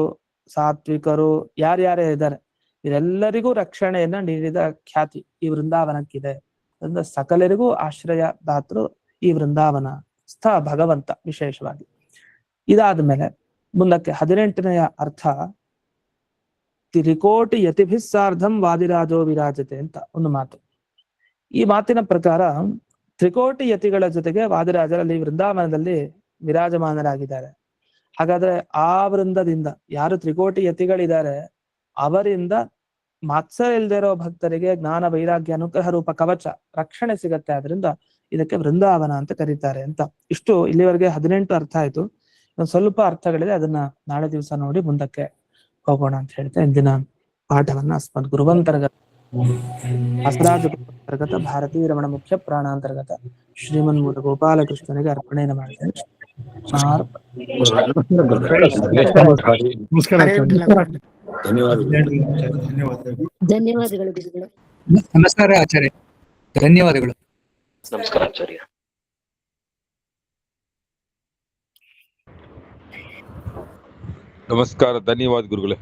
ಸಾತ್ವಿಕರು ಯಾರ್ಯಾರೇ ಇದ್ದಾರೆ ಇದೆಲ್ಲರಿಗೂ ರಕ್ಷಣೆಯನ್ನ ನೀಡಿದ ಖ್ಯಾತಿ ಈ ವೃಂದಾವನಕ್ಕಿದೆ. ಅದರಿಂದ ಸಕಲರಿಗೂ ಆಶ್ರಯ ದಾತೃ ಈ ವೃಂದಾವನ ಸ್ಥ ಭಗವಂತ ವಿಶೇಷವಾಗಿ. ಇದಾದ್ಮೇಲೆ ಮುಂದಕ್ಕೆ 18ನೆಯ ಅರ್ಥ, ತ್ರಿಕೋಟಿ ಯತಿಭಿಸ್ಸಾರ್ಧಂ ವಾದಿರಾಜೋ ವಿರಾಜತೆ ಅಂತ ಒಂದು ಮಾತು. ಈ ಮಾತಿನ ಪ್ರಕಾರ ತ್ರಿಕೋಟಿ ಯತಿಗಳ ಜೊತೆಗೆ ವಾದಿರಾಜರಲ್ಲಿ ವೃಂದಾವನದಲ್ಲಿ ವಿರಾಜಮಾನರಾಗಿದ್ದಾರೆ. ಹಾಗಾದ್ರೆ ಆ ವೃಂದದಿಂದ ಯಾರು ತ್ರಿಕೋಟಿ ಯತಿಗಳಿದ್ದಾರೆ ಅವರಿಂದ ಮಾತ್ಸರ ಇಲ್ದೇ ಇರೋ ಭಕ್ತರಿಗೆ ಜ್ಞಾನ, ವೈರಾಗ್ಯ, ಅನುಗ್ರಹ ರೂಪ ಕವಚ ರಕ್ಷಣೆ ಸಿಗತ್ತೆ. ಆದ್ರಿಂದ ಇದಕ್ಕೆ ವೃಂದಾವನ ಅಂತ ಕರೀತಾರೆ ಅಂತ. ಇಷ್ಟು ಇಲ್ಲಿವರೆಗೆ 18 ಅರ್ಥ ಆಯ್ತು. ಒಂದು ಸ್ವಲ್ಪ ಅರ್ಥಗಳಿದೆ, ಅದನ್ನ ನಾಳೆ ದಿವಸ ನೋಡಿ ಮುಂದಕ್ಕೆ ಹೋಗೋಣ ಅಂತ ಹೇಳ್ತಾ ಇಂದಿನ ಪಾಠವನ್ನ ಅಸ್ಮದ್ ಗುರುವಂತರ್ಗತ ಅಸರಾಜ ಅಂತರ್ಗತ ಭಾರತೀಯ ರಮಣ ಮುಖ್ಯ ಪ್ರಾಣಾಂತರ್ಗತ ಶ್ರೀಮನ್ಮೂಲ ಗೋಪಾಲಕೃಷ್ಣನಿಗೆ ಅರ್ಪಣೆಯನ್ನು ಮಾಡ್ತೇನೆ. ಧನ್ಯವಾದಗಳು ಗುರುಗಳೇ. ನಮಸ್ಕಾರ ಆಚಾರ್ಯ, ಧನ್ಯವಾದಗಳು. ನಮಸ್ಕಾರ ಆಚಾರ್ಯ. ನಮಸ್ಕಾರ, ಧನ್ಯವಾದ ಗುರುಗಳೇ.